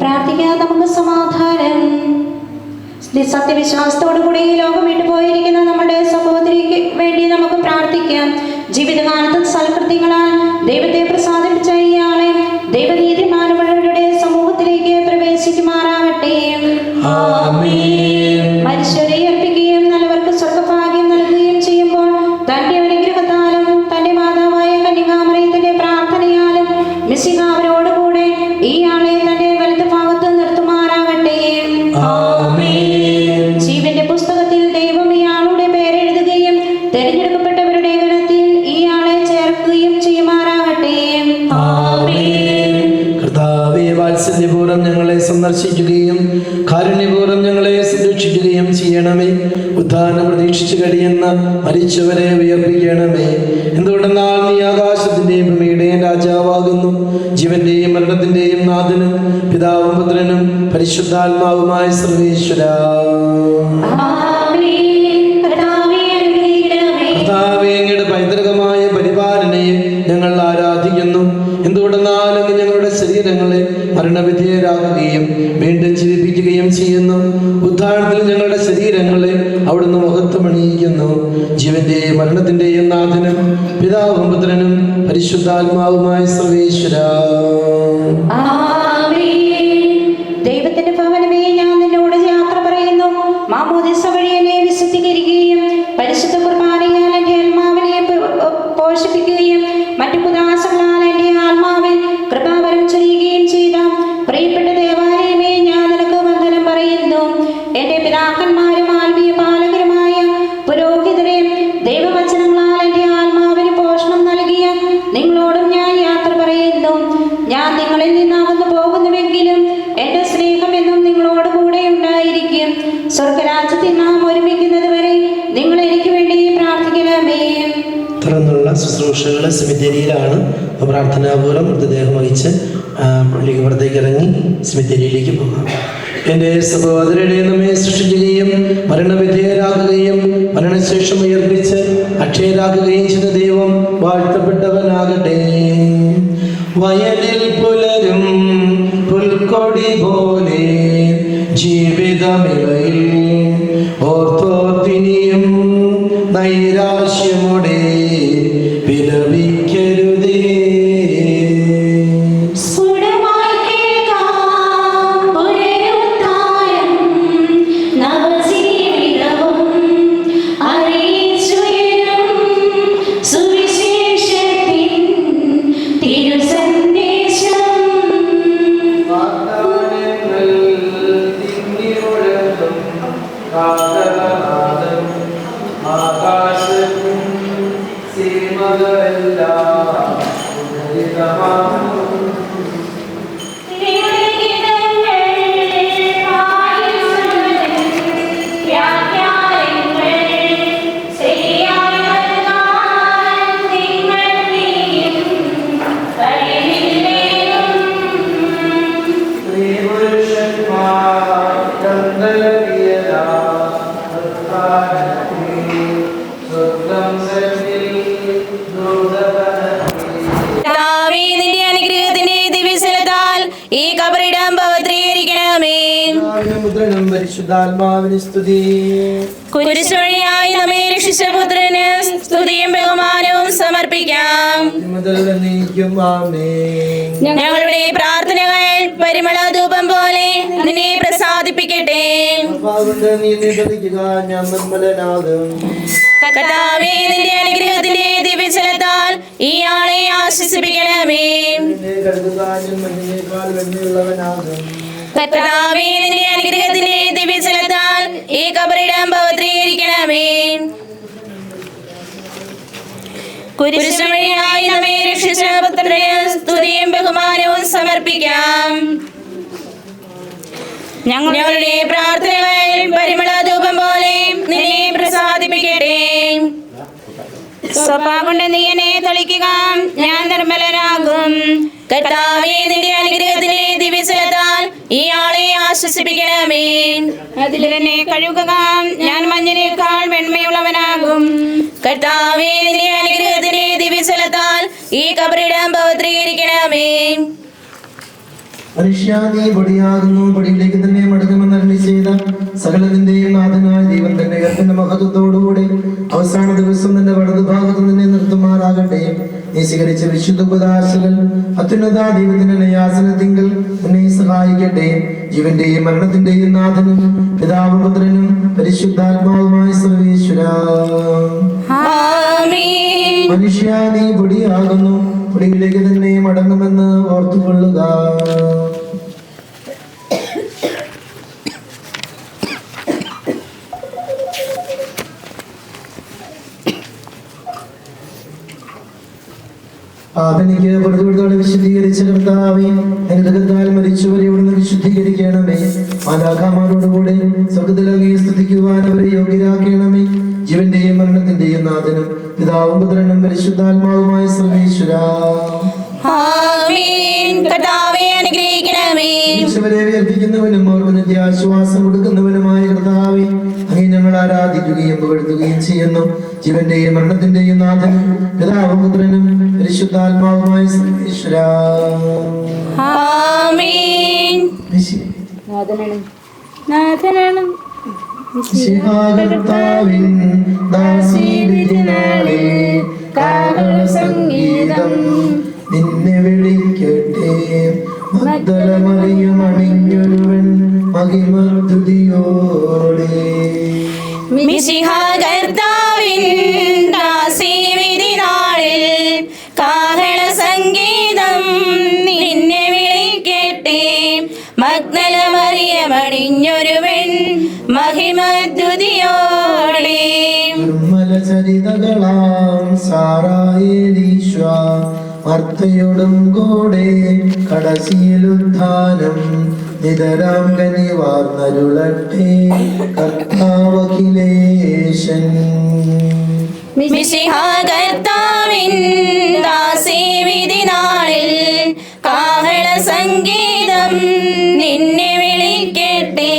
പ്രാർത്ഥിക്കാൻ നമുക്ക് സമാധാനം. സത്യവിശ്വാസത്തോടുകൂടി ഈ ലോകം വിട്ടുപോയിരിക്കുന്ന നമ്മുടെ സഹോദരിക്ക് വേണ്ടി നമുക്ക് പ്രാർത്ഥിക്കാം. ജീവിതകാലത്ത് സൽകൃത്യങ്ങളാൽ ദൈവത്തെ പ്രസാദിപ്പിച്ച ഇയാളെ ദൈവനീതിമാനവരുടെ സമൂഹത്തിലേക്ക് പ്രവേശിക്കുമാറാകട്ടെ. മനുഷ്യരെ അർപ്പിക്കുകയും നല്ലവർക്ക് സ്വർഗഭാഗ്യം നൽകുകയും ചെയ്യുമ്പോൾ തന്റെ അനുഗ്രഹത്താലും തന്റെ മാതാവായ കന്യകാമറിയത്തിന്റെ പ്രാർത്ഥനയാലും മിശിഹ അവരോടുകൂടെ ഇയാളെ തന്റെ വലത് ഭാഗത്ത് നിർത്തുമാറാകട്ടെ. ജീവന്റെ പുസ്തകത്തിൽ ദൈവം ഇയാളുടെ പേരെഴുതുകയും തെരഞ്ഞെടുക്കപ്പെട്ടവരുടെ ഗണത്തിൽ ഇയാളെ ചേർക്കുകയും ചെയ്യുമാറാകട്ടെ. കർത്താവേ, വാത്സല്യപൂർവ്വം ഞങ്ങളെ സന്ദർശിക്കുകയും കാരുണ്യപൂർവ്വം ഞങ്ങളെ സംരക്ഷിക്കുകയും ചെയ്യണമേ. ഉദ്ധാനം പ്രതീക്ഷിച്ചു കഴിയുന്ന മരിച്ചവരെ ഉയർപ്പിക്കണമേ. എന്തുകൊണ്ടെന്നാൽ നീ ആകാശത്തിന്റെയും ഭൂമിയുടെയും രാജാവാകുന്നു. ജീവന്റെയും മരണത്തിന്റെയും നാഥനും പിതാവും പുത്രനും പരിശുദ്ധാത്മാവുമായ സർവേശ്വര. കർത്താവേ, അങ്ങയുടെ പൈതൃകമായ പരിപാലനയെ ഞങ്ങൾ ആരാധിക്കുന്നു. എന്തുകൊണ്ടെന്നാൽ അങ്ങ് ഞങ്ങളുടെ ശരീരങ്ങളെ മരണവിധേയരാക്കുകയും വീണ്ടും ജീവിപ്പിക്കുകയും ചെയ്യുന്നു. ഉദ്ധാരണത്തിൽ ഞങ്ങളുടെ ശരീരങ്ങളെ അവിടുന്ന് മഹത്വമണിയിക്കുന്നു. ജീവന്റെയും മരണത്തിന്റെയും നാഥനും പിതാവും പുത്രനും പരിശുദ്ധാത്മാവുമായ സർവേശ്വര. ദൈവത്തിന്റെ ഭവനമേ, ഞാൻ നിന്നോട് യാത്ര പറയുന്നു. മാമോദിസ വഴി എന്നെ വിശുദ്ധീകരിക്കുകയും പരിശുദ്ധ കുർബാനയാൽ എന്റെ ആത്മാവിനെ പോഷിപ്പിക്കുകയും മറ്റു പുദാസങ്ങളാൽ എന്റെ ആത്മാവിൽ കൃപാവരം ചൊരിയുകയും ചെയ്ത പ്രിയപ്പെട്ട ദേവാലയമേ, ഞാൻ നിനക്ക് വന്ദനം പറയുന്നു. എന്റെ പിതാക്കന്മാരും ആത്മീയ പാലകരുമായ പുരോഹിതരെ, ദൈവവചനങ്ങളാൽ എന്റെ ആത്മാവിന് പോഷണം നൽകിയ നിങ്ങളോടും ഞാൻ യാത്ര പറയുന്നു. ഞാൻ നിങ്ങളിൽ നിന്നകന്നു പോകുന്നുവെങ്കിലും എന്റെ സ്നേഹം എന്നും നിങ്ങളോട് കൂടെ ഉണ്ടായിരിക്കും. സ്വർഗരാജ്യത്തിൽ നാം ഒരുമിക്കുന്നത് വരെ നിങ്ങൾ എനിക്ക് വേണ്ടി പ്രാർത്ഥിക്കണമേ. തുടർന്നുള്ള ശുശ്രൂഷകൾ സെമിത്തേരിയിലാണ്. പ്രാർത്ഥനാപൂർവ്വം മൃതദേഹം വഹിച്ച് പള്ളിക്ക് പുറത്തേക്ക് ഇറങ്ങി സെമിത്തേരിയിലേക്ക് പോകാം. എൻ്റെ സഹോദരനെ നമ്മെ സൃഷ്ടിക്കുകയും മരണവിധേയരാകുകയും മരണശേഷം ഉയർപ്പിച്ച് അക്ഷയരാകുകയും ചെയ്ത ദൈവം വാഴ്ത്തപ്പെട്ടവനാകട്ടെ. വയലിൽ പുലരും പുൽക്കൊടി പോലെ ജീവിതമിളയിൽ ഓർത്തോർത്തിനിയും നൈരാശ്യമോടെ വിലപിക്കരുതേ. പരിശുദ്ധാത്മാവിന് സ്തുതി. കുരിശുവഴിയായി നമ്മെ രക്ഷിച്ച പുത്രന് സ്തുതിയും ബഹുമാനവും സമർപ്പിക്കാം. ഞങ്ങളുടെ പ്രാർത്ഥനകൾ പരിമള ധൂപം പോലെ നിന്നെ പ്രസാദിപ്പിക്കട്ടെ. കർത്താവേ, നിന്റെ അനുഗ്രഹത്തിന്റെ ദിവ്യജലത്താൽ ഈ ആളെ ആശ്വസിപ്പിക്കണമേ. കർത്താവേ, നിന്റെ അനുഗ്രഹത്തിന്റെ ദിവ്യജലത്താൽ ഈ കബറിടം പവിത്രീകരിക്കണമേ. കുരിശുവഴിയായി നമ്മെ രക്ഷിച്ച പുത്രന് സ്തുതിയും ബഹുമാനവും സമർപ്പിക്കാം. ഞങ്ങളുടെ പ്രാർത്ഥനകൾ പരിമള ധൂപം പോലെ നിന്നെ പ്രസാദിപ്പിക്കട്ടെ. സ്വഭാ കൊണ്ട് നീ എന്നെ തളിക്കുക, ഞാൻ നിർമ്മലനാകും. കർത്താവേ, നിന്റെ അനുഗ്രഹത്തിലെ ദിവ്യജലത്താൽ ഈ ആളെ ആശ്വസിപ്പിക്കണമേ. അതിൽ എന്നെ കഴുകുക, ഞാൻ മഞ്ഞിനേക്കാൾ വെണ്മയുള്ളവനാകും. കർത്താവേ, നിന്റെ അനുഗ്രഹത്തിലെ ദിവ്യജലത്താൽ ഈ കബറിടം പവിത്രീകരിക്കണമേ. മനുഷ്യ, നീ പൊടിയാകുന്നു, പൊടിയിലേക്ക് തന്നെ മടങ്ങുമെന്ന് അരുളി ചെയ്ത സകലത്തിന്റെയും നാഥനായ ദൈവം തന്നെ ഉയർത്തിന്റെ മഹത്വത്തോടുകൂടി അവസാന ദിവസം നിന്റെ വലതുഭാഗത്ത് നിന്നെ നിർത്തുമാറാകട്ടെ. നീ സ്വീകരിച്ച വിശുദ്ധ ഉപദാശകൾ അത്യുന്നത ദൈവത്തിന്റെ ന്യാസനത്തിങ്കൽ നിന്നെ സഹായിക്കട്ടെ. ജീവന്റെയും മരണത്തിന്റെയും നാഥനും പിതാവും പുത്രനും പരിശുദ്ധാത്മാവുമായ സർവേശ്വര. മനുഷ്യ, നീ പൊടിയാകുന്നു, പൊടിയിലേക്ക് തന്നെ മടങ്ങുമെന്ന് ഓർത്തുകൊള്ളുക. പാപനിക്ക് പുറത്തുവിടുത്തോടെ വിശുദ്ധീകരിച്ച കർത്താവേ, അനുഗ്രഹത്താൽ മരിച്ചവരെ ഇവിടുന്ന് വിശുദ്ധീകരിക്കണമേ. മാലാഖമാരോടുകൂടെ സ്വർഗ്ഗത്തിലങ്ങേ സ്തുതിക്കുവാൻ അവരെ യോഗ്യരാക്കണമേ. ജീവന്റെയും മരണത്തിന്റെയും നാഥനും പിതാവും പുത്രനും പരിശുദ്ധാത്മാവുമായ സർവേശ്വര. ഉയർപ്പിക്കുന്നവനും ഓർമ്മ ആശ്വാസം കൊടുക്കുന്നവനുമായ കർത്താവേ, അങ്ങേ ഞങ്ങൾ ആരാധിക്കുകയും പുകഴ്ത്തുകയും ചെയ്യുന്നു. ജീവന്റെയും മരണത്തിന്റെയും നാഥനും പിതാവും പുത്രനും പരിശുദ്ധാത്മാവുമായ സർവേശ്വര. സംഗീതം നിന്നെ വിളിക്കട്ടെ. മഗ്ദലമറിയം അണിഞ്ഞൊരുവൻ മഹിമദ്തുതിയോടെ. കാഹള സംഗീതം നിന്നെ വിളിക്കട്ടെ. മഗ്ദലമറിയം അണിഞ്ഞൊരുവൻ മഹിമദ്തുതിയോടെ. ചരിതകളാം സാറായേലീശ്വ മർത്തയോടും കൂടെ കടസിയിലുദ്ധാനം നിതരാം കനിവാർന്നരുളട്ടെ കർത്താവഖിലേശൻ. കർത്താവിൻ ദാസീവിധി നാളിൽ കാഹള സംഗീതം നിന്നെ വിളിക്കട്ടെ.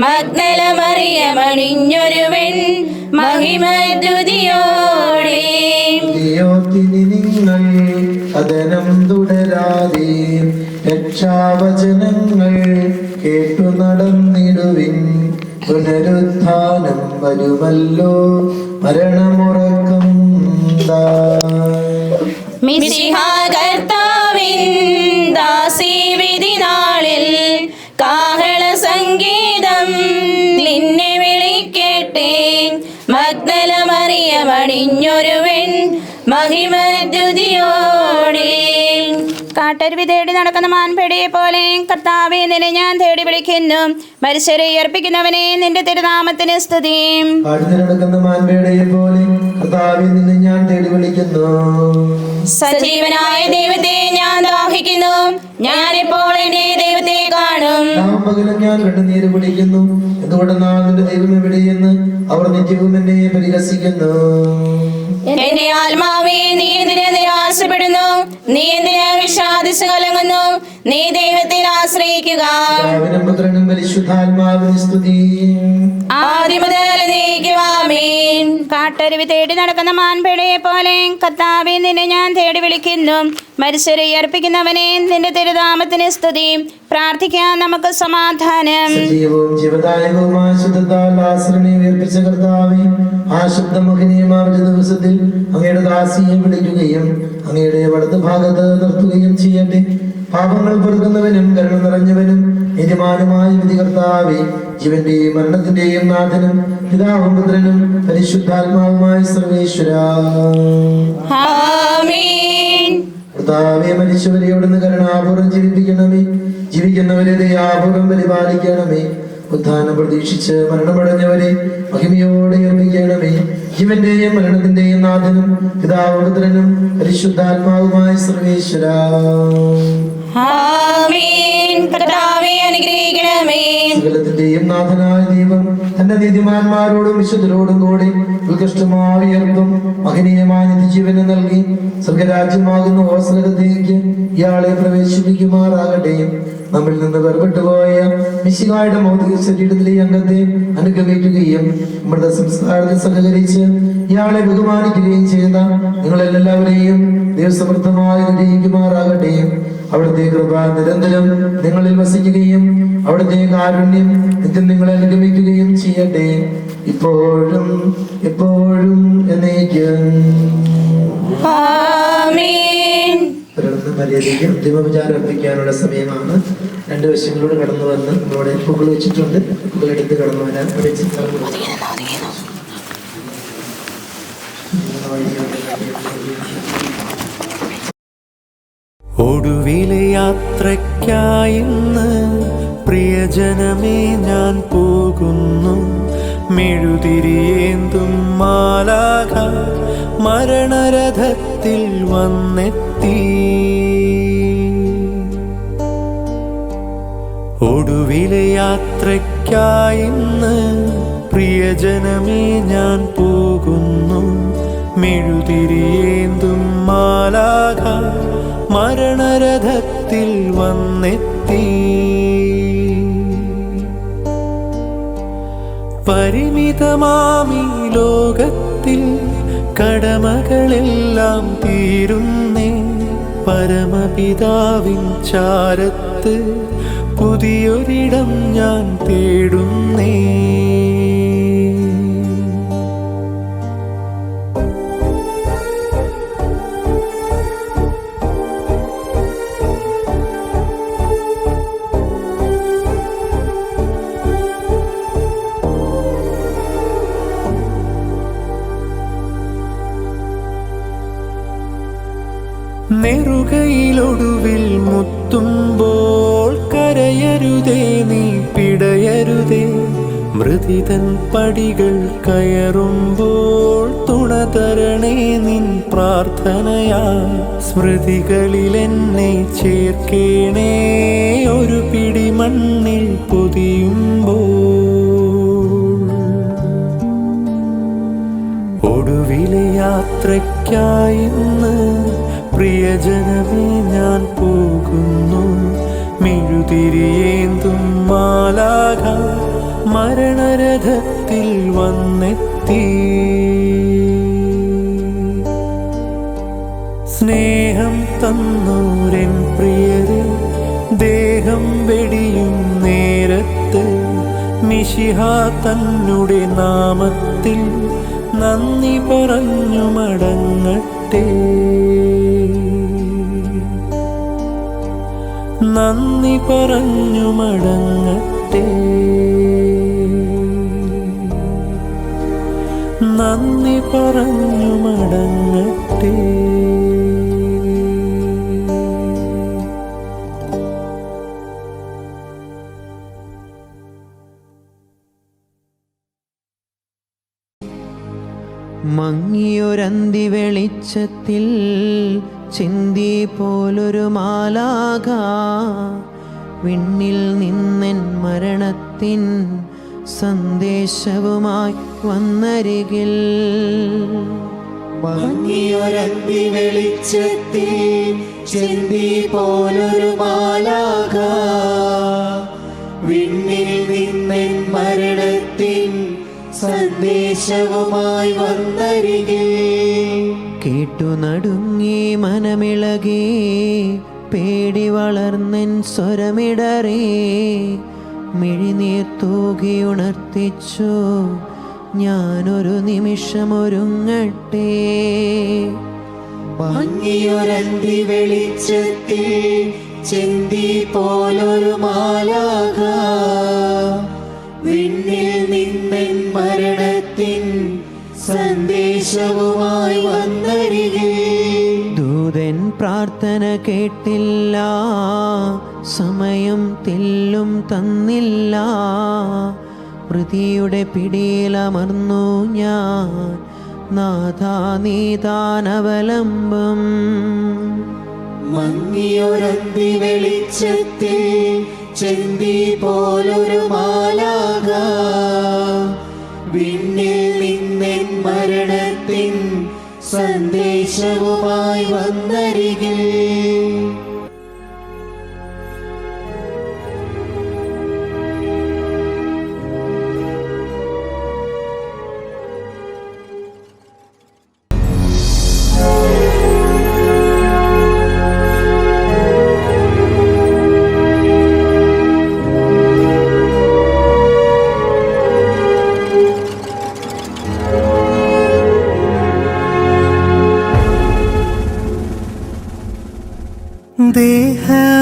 മഗ്ദല മറിയമണിഞ്ഞൊരുവൻ മഹിമദ്യുതിയോടെ. നിങ്ങൾ കഥനം തുടരാതെ രക്ഷാവചനങ്ങൾ കേട്ടു നടന്നിടുവിൻ. പുനരുത്ഥാനം വരുമല്ലോ, മരണമുറക്കം മിശിഹാ കർത്താവിൻ ദാസീവിധി നാളിൽ കാഹള സംഗീതം നിന്നെ വിളിക്കട്ടെ. മഗ്ദല മറിയമണിഞ്ഞൊരുവൻ മഹിമദ്യുതിയോടെ. കാട്ടരുവി തേടി നടക്കുന്ന മാൻപേടിയെ പോലെ കർത്താവേ നിന്നെ ഞാൻ തേടി വിളിക്കുന്നു. മരിച്ചവരെ ഉയർപ്പിക്കുന്നവനെ നിന്റെ തിരുനാമത്തിന് സ്തുതി. നടക്കുന്ന മാൻപേടിയെ പോലെ കർത്താവേ നിന്നെ ഞാൻ തേടി വിളിക്കുന്നു. സജീവനായ ദൈവത്തെ ഞാൻ ദാഹിക്കുന്നു. ഞാൻ ഇപ്പോൾ എന്റെ ദൈവത്തെ കാണും. പകലും ഞാൻ കണ്ണുനീര് കുടിക്കുന്നു. എന്തുകൊണ്ടെന്നാൽ നിന്റെ ദൈവം എവിടെയെന്ന് അവർ നിത്യവും എന്നെ പരിഹസിക്കുന്നു. എന്റെ ആത്മാവേ നീ എന്തിനെ നിരാശപ്പെടുന്നു? നീ എന്തിനെ വിഷാദിച്ചു കലങ്ങുന്നു? നീ ദൈവത്തിൽ ആശ്രയിക്കുക. പുത്രനും പരിശുദ്ധാത്മാവിന് സ്തുതി. ആദ്യം മുതൽ എന്നേക്കും ആമേൻ. കാട്ടരുവി തേടി നടക്കുന്ന മാൻപേടിയെ പോലെ കർത്താവേ നിന്നെ ഞാൻ തേടി വിളിക്കുന്നു. മരിച്ചവരെ ഉയർപ്പിക്കുന്നവനെ നിന്റെ തിരുനാമത്തിന് സ്തുതി. പ്രാർത്ഥിക്കാൻ നമുക്ക് സമാധാനം. സജീവവും ജീവദായകവുമായ ശുദ്ധത്താൽ ലാസറിനെ ഉയർപ്പിച്ച കർത്താവേ, ആ ശുദ്ധമഹനീയമായ ദിവസത്തിൽ അങ്ങയുടെ ദാസിയെ വിളിക്കുകയും അങ്ങയുടെ വലതു ഭാഗത്ത് നിർത്തുകയും ചെയ്യട്ടെ. പാപങ്ങൾ പൊറുക്കുന്നവനും കരുണ നിറഞ്ഞവനും യജമാനുമായ വിധികർത്താവേ, ജീവന്റെയും മരണത്തിന്റെയും നാഥനും പിതാവും പുത്രനും പരിശുദ്ധാത്മാവുമായ സർവേശ്വരാ, ആമേൻ. കർത്താവേ, മരിച്ചവരെ അവിടുന്ന് കരുണാപൂർവ്വം ജീവിപ്പിക്കണമേ. ജീവിക്കുന്നവരെ ദയാപൂർവ്വം പരിപാലിക്കണമേ. ഉത്ഥാനം പ്രതീക്ഷിച്ച് മരണമടഞ്ഞവരെ മഹിമയോടെ ഉയർപ്പിക്കണമേ. ജീവന്റെയും മരണത്തിന്റെയും നാഥനും പിതാവും പുത്രനും പരിശുദ്ധാത്മാവുമായ സർവേശ്വരാ, ആമേൻ. കർത്താവേ അനുഗ്രഹിക്കണമേ. സകലത്തിന്റെയും നാഥനായ ദൈവം തന്റെ നീതിമാന്മാരോടും വിശുദ്ധരോടും കൂടി ഉത്കൃഷ്ടമായ ഉയർപ്പും മഹനീയമായ നിത്യജീവനം നൽകി സ്വർഗരാജ്യമാകുന്ന ഓസ്ലകത്തേക്ക് ഇയാളെ പ്രവേശിപ്പിക്കുമാറാകട്ടെ. നമ്മിൽ നിന്ന് വേർപെട്ടുപോയ മിശിഹായുടെ ഭൗതിക ശരീരത്തിലെ അംഗത്തെ അനുഗമിക്കുകയും മൃത സംസ്കാരത്തിൽ സഹകരിച്ച് ഇയാളെ ബഹുമാനിക്കുകയും ചെയ്ത നിങ്ങളെല്ലാവരെയും ദൈവസമൃദ്ധമായി അനുഗ്രഹിക്കുമാറാകട്ടെ. അവിടുത്തെ കൃപ നിരന്തരം നിങ്ങളിൽ വസിക്കുകയും അവിടുത്തെ കാരുണ്യം നിത്യം നിങ്ങളെ അനുഗമിക്കുകയും ചെയ്യട്ടെ, ഇപ്പോഴും എപ്പോഴും എന്നേക്കും. ആമേൻ. തുടർന്ന് മര്യാദയ്ക്ക് അന്തിമോപചാരം അർപ്പിക്കാനുള്ള സമയമാണ്. രണ്ട് വശങ്ങളോട് കടന്നു വന്ന് നമ്മളോട് പൂക്കൾ വെച്ചിട്ടുണ്ട്. പൂക്കൾ എടുത്ത് കടന്നു വരാൻ ഒടുവിലെ യാത്രയ്ക്കായിന്ന് പ്രിയജനമേ ഞാൻ പോകുന്നു. മെഴുതിരിയേന്തും മാലാഖ മരണരഥത്തിൽ വന്നെത്തി. ഒടുവിലെ യാത്രയ്ക്കായിന്ന് പ്രിയജനമേ ഞാൻ പോകുന്നു. മെഴുതിരിയേന്തും മാലാഖ മരണരഥത്തിൽ വന്നെത്തി. പരിമിതമാമീ ലോകത്തിൽ കടമകളെല്ലാം തീരുന്നേ. പരമപിതാവിൻ ചാരത്ത് പുതിയൊരിടം ഞാൻ തേടുന്നേ. നെറുകയിലൊടുവിൽ മുത്തുമ്പോൾ കരയരുതേ, നീ പിടയരുതേ. മൃതിതൻ പടികൾ കയറുമ്പോൾ തുണ തരണേ നിൻ പ്രാർത്ഥനയാ. സ്മൃതികളിൽ എന്നെ ചേർക്കേണേ, ഒരു പിടി മണ്ണിൽ പൊതിയുമ്പോൾ. ഒടുവിലെ യാത്രയ്ക്കായിന്ന് പ്രിയജനമേ ഞാൻ പോകുന്നു. മെഴുതിരിയേന്തും മാലാഖ മരണരഥത്തിൽ വന്നെത്തി. സ്നേഹം തന്നോരൻ പ്രിയരെ ദേഹം വെടിയും നേരത്ത് മിശിഹ തന്നുടെ നാമത്തിൽ നന്ദി പറഞ്ഞു മടങ്ങട്ടെ. നന്ദി പറഞ്ഞു മടങ്ങട്ടെ. നന്ദി പറഞ്ഞു മടങ്ങട്ടെ. മങ്ങിയൊരന്തി വെളിച്ചത്തിൽ ചിന്തി പോലൊരു മാലാഖ വിണ്ണിൽ നിന്നെൻ മരണത്തിൻ സന്ദേശവുമായി വന്നരികിൽ. മങ്ങിയൊരന്തി വെളിച്ചത്തിൽ ചിന്തി പോലൊരു മാലാഖ വിണ്ണിൽ നിന്നെൻ മരണത്തിൻ സന്ദേശവുമായി വന്നരികെ. കേട്ടു നടുങ്ങി മനമിളകി പേടി വളർന്നെൻ സ്വരമിടറി മിഴിനീർ തൂകി ഉണർത്തിച്ചു ഞാനൊരു നിമിഷമൊരുങ്ങട്ടെ. മങ്ങിയൊരന്തി വെളിച്ചത്തിൽ ചിന്തി പോലൊരു മാലാഖ വിണ്ണിൽ നിന്നെൻ മരണത്തിൻ സന്ദേശവുമായി വന്നരികെ. ദൂതൻ പ്രാർത്ഥന കേട്ടില്ല, സമയം തെല്ലും തന്നില്ല. മൃതിയുടെ പിടിയിലമർന്നു ഞാൻ, നാഥാ നീതാനവലംബം. മങ്ങിയൊരന്തി വെളിച്ചത്തിൽ ചിന്തി പോലൊരു മാലാഖ വിണ്ണിൽ നിന്നെൻ മരണത്തിൻ സന്ദേശവുമായി വന്നരികെ.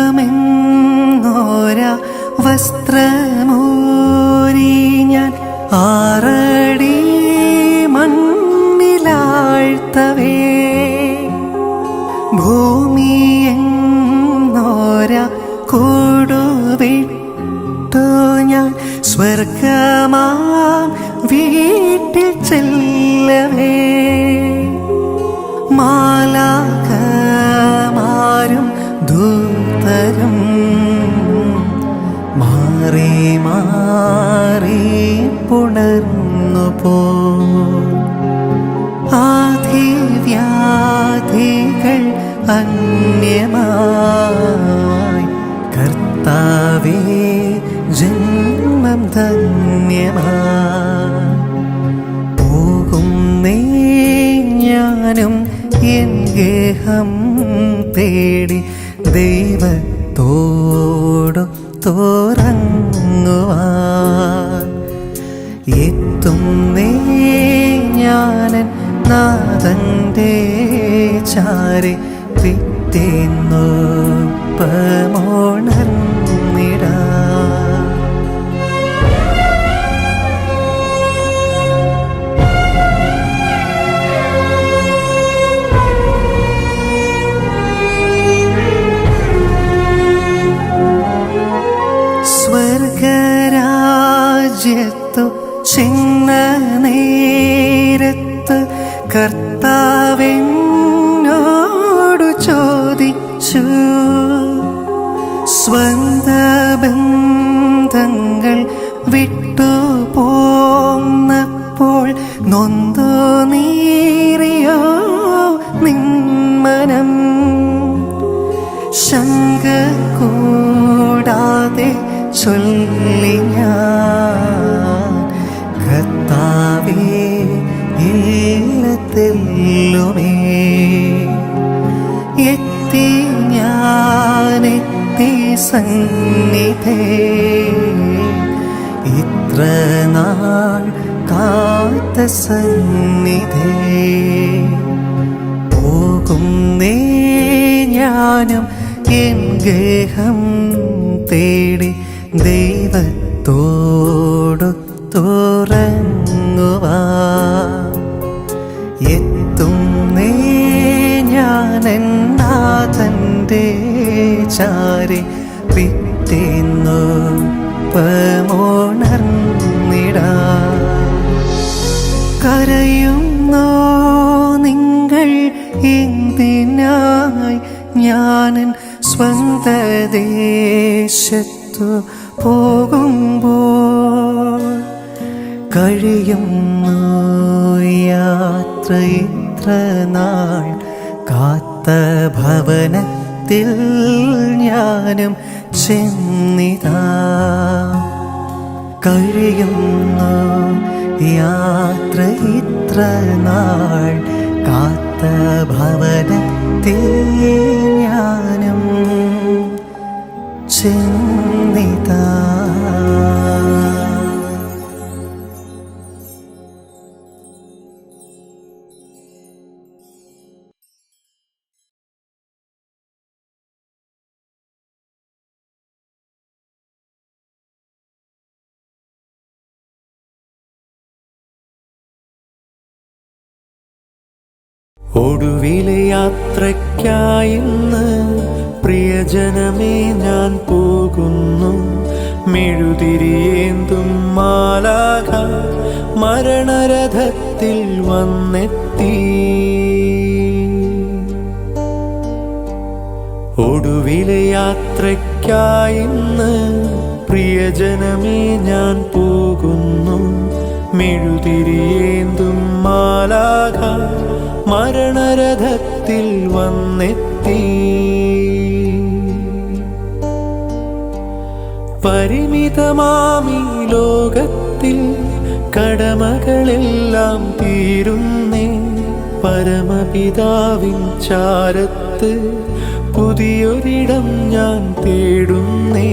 ദേഹമെന്നോര വസ്ത്രമൂരി ഞാൻ 6 അടി മണ്ണിലാഴ്ത്തവേ. ഭൂമിയെന്നോര കൂടുവിട്ടു ഞാൻ സ്വർഗമാം വീട്ടിൽ ചെല്ലവേ. മാലാഖമാരും ദൂതരും മാറി മാറി പുണർന്നു പോ. ആധിവ്യാധികൾ അന്യമായി കർത്താവേ ജന്മം ധന്യമായി. പോകുന്നേ ഞാനും എൻ ഗേഹം തേടി ദൈവത്തോടു തുറങ്ങുവാൻ. എത്തുന്നേ ഞാനൻ നാഥന്റെ ചാരെ പിറ്റേന്നൊപ്പമോണർന്നിടാ. സ്വർഗരാജ്യത്തു ചെന്ന നേരത്ത് കർത്താവെന്നോടു ചോദിച്ചു, സ്വന്ത ബന്ധങ്ങൾ വിട്ടു പോന്നപ്പോൾ നൊന്തു നീറിയോ നിന്മനം. ശങ്ക സന്നിധേ ഇത്ര നാൾ കാത്ത സന്നിധേ പോകുന്നേ ഞാനും എൻ ഗേഹം തേടി ദൈവത്തോടു തുറങ്ങുവാ എത്തുന്നേ ഞാനെൻ നാഥന്റെ ചാരി പിറ്റേന്നു പമോണർന്നിടാ കരയുന്നോ നിങ്ങൾ എന്തിനായി ഞാനൻ സ്വന്ത ദേശത്തു പോകുമ്പോൾ കഴിയുന്നു യാത്ര ഇത്ര നാൾ കാത്ത ഭവനത്തിൽ ഞാനും ചെന്നിതാ കഴിയുന്നു യാത്ര ഇത്ര നാൾ കാത്ത ഭവനത്തിൽ ഞാനും ചെന്നിതാ. ഒടുവിലെ യാത്രയ്ക്കായിന്ന് പ്രിയജനമേ ഞാൻ പോകുന്നു. മെഴുതിരിയേന്തും മാലാഖ മരണരഥത്തിൽ വന്നെത്തി. ഒടുവിലെ യാത്രയ്ക്കായിന്ന് പ്രിയജനമേ ഞാൻ പോകുന്നു. മെഴുതിരിയേന്തും മാലാഖ മരണരഥത്തിൽ വന്നെത്തി. പരിമിതമാമീ ലോകത്തിൽ കടമകളെല്ലാം തീരുന്നേ. പരമപിതാവിൻ ചാരത്ത് പുതിയൊരിടം ഞാൻ തേടുന്നേ.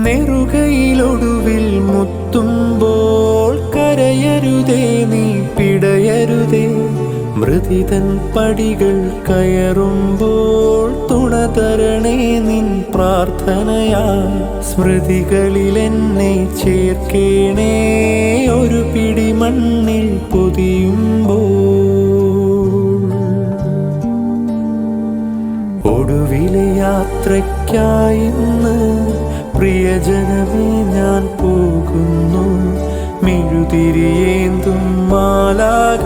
നെറുകയിലൊടുവിൽ മുത്തുമ്പോൾ കരയരുതേ നീ പിടയരുതേ. മൃതിതൻ പടികൾ കയറുമ്പോൾ തുണതരണേ നിൻ പ്രാർത്ഥനയാൽ. സ്മൃതികളിലെന്നെ ചേർക്കേണേ ഒരു പിടി മണ്ണിൽ പൊതിയുമ്പോൾ. ഒടുവിലെ യാത്രയ്ക്കായിന്ന് പ്രിയജനമേ ഞാൻ പോകുന്നു. മെഴുതിരിയേന്തും മാലാഖ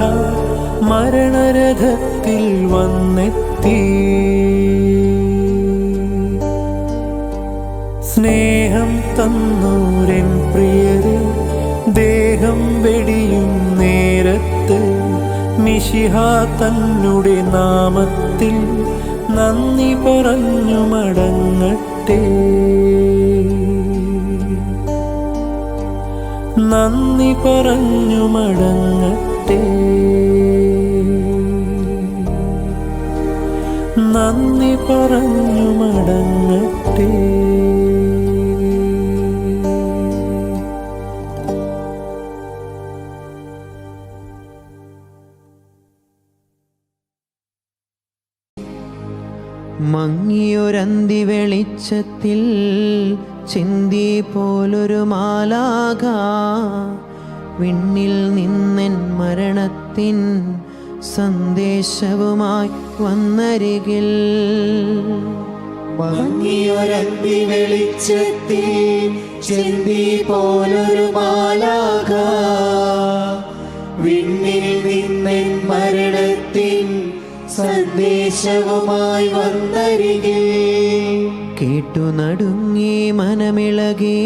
മരണരഥത്തിൽ വന്നെത്തി. സ്നേഹം തന്നോരൻ പ്രിയരെ ദേഹം വെടിയും നേരത്ത് മിശിഹ തന്നുടെ നാമത്തിൽ നന്ദി പറഞ്ഞു മടങ്ങട്ടെ. നന്ദി പറഞ്ഞു മടങ്ങട്ടെ. നന്ദി പറഞ്ഞു മടങ്ങട്ടെ. മങ്ങിയൊരന്തി വെളിച്ചത്തിൽ ചിന്തി പോലൊരു മാലാഖ വിണ്ണിൽ നിന്നെൻ മരണത്തിൻ സന്ദേശവുമായി വന്നരികിൽ. മങ്ങിയൊരന്തി വെളിച്ചത്തിൽ ചിന്തി പോലൊരു മാലാഖ വിണ്ണിൽ നിന്നെൻ മരണത്തിൻ സന്ദേശവുമായി വന്നരികിൽ. കേട്ടു നടുങ്ങി മനമിളകി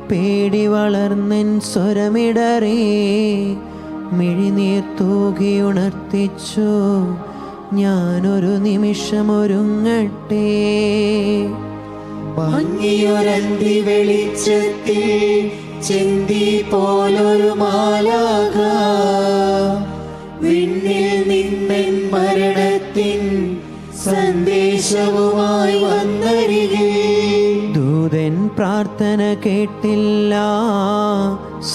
പേടി വളർന്നെൻ സ്വരമിടറേ. മിഴിനീർ തൂകി ഉണർത്തിച്ചു. ഞാനൊരു നിമിഷമൊരുങ്ങട്ടെ. മങ്ങിയൊരന്തി വെളിച്ചത്തിൽ ചെന്തി പോലൊരു മാലാക വിണ്ണിൽ നിന്നെൻ മരണത്തിൻ സന്ദേശവുമായി വന്നരികെ. ദൂതൻ പ്രാർത്ഥന കേട്ടില്ല,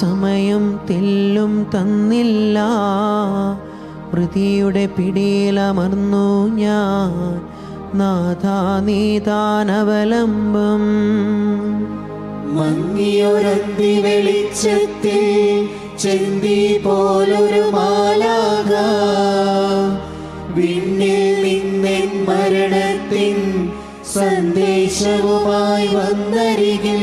സമയം തെല്ലും തന്നില്ല. മൃതിയുടെ പിടിയിലമർന്നു ഞാൻ, നാഥാ നീതാനവലംബം. മങ്ങിയൊരന്തി വെളിച്ചത്തിൽ ചെന്തി പോലൊരു മാലാക വിണ്ണിൽ നിന്നെൻ മരണത്തിൻ സന്ദേശവുമായി വന്നരികെ.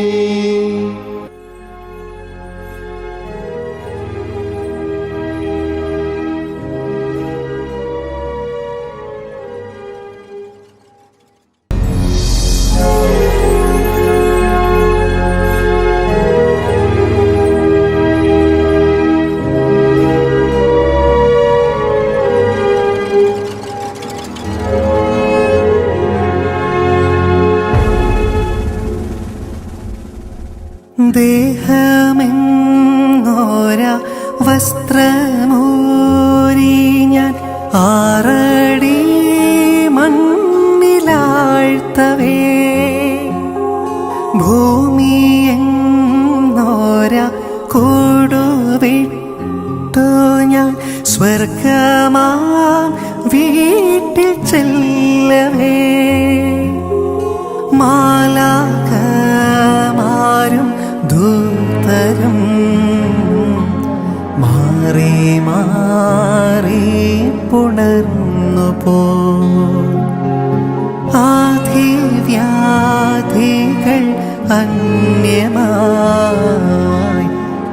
ദേഹമെന്നോര വസ്ത്രമൂരി ഞാൻ 6 അടി മണ്ണിലാഴ്ത്തവേ. ഭൂമിയെന്നോര കൂടുവിട്ടു ഞാൻ സ്വർഗമാം വീട്ടിൽ ചെല്ലവേ. മാലാഖമാരും ദൂതരും മാറി മാറി പുണർന്നു പോ. ആധിവ്യാധികൾ അന്യമായി,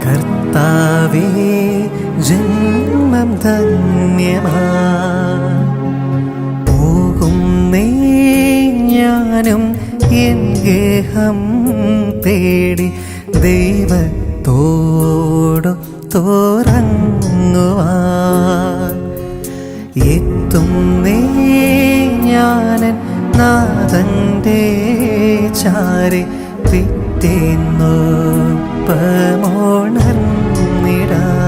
കർത്താവേ ജന്മം ധന്യമായി. പോകുന്നേ ഞാനും എൻ ഗേഹം തേടി ദൈവത്തോടു തുറങ്ങുവാൻ. എത്തുന്നേ ഞാനൻ നാഥന്റെ ചാരെ പിറ്റേന്നൊപ്പമോണർന്നിടാൻ.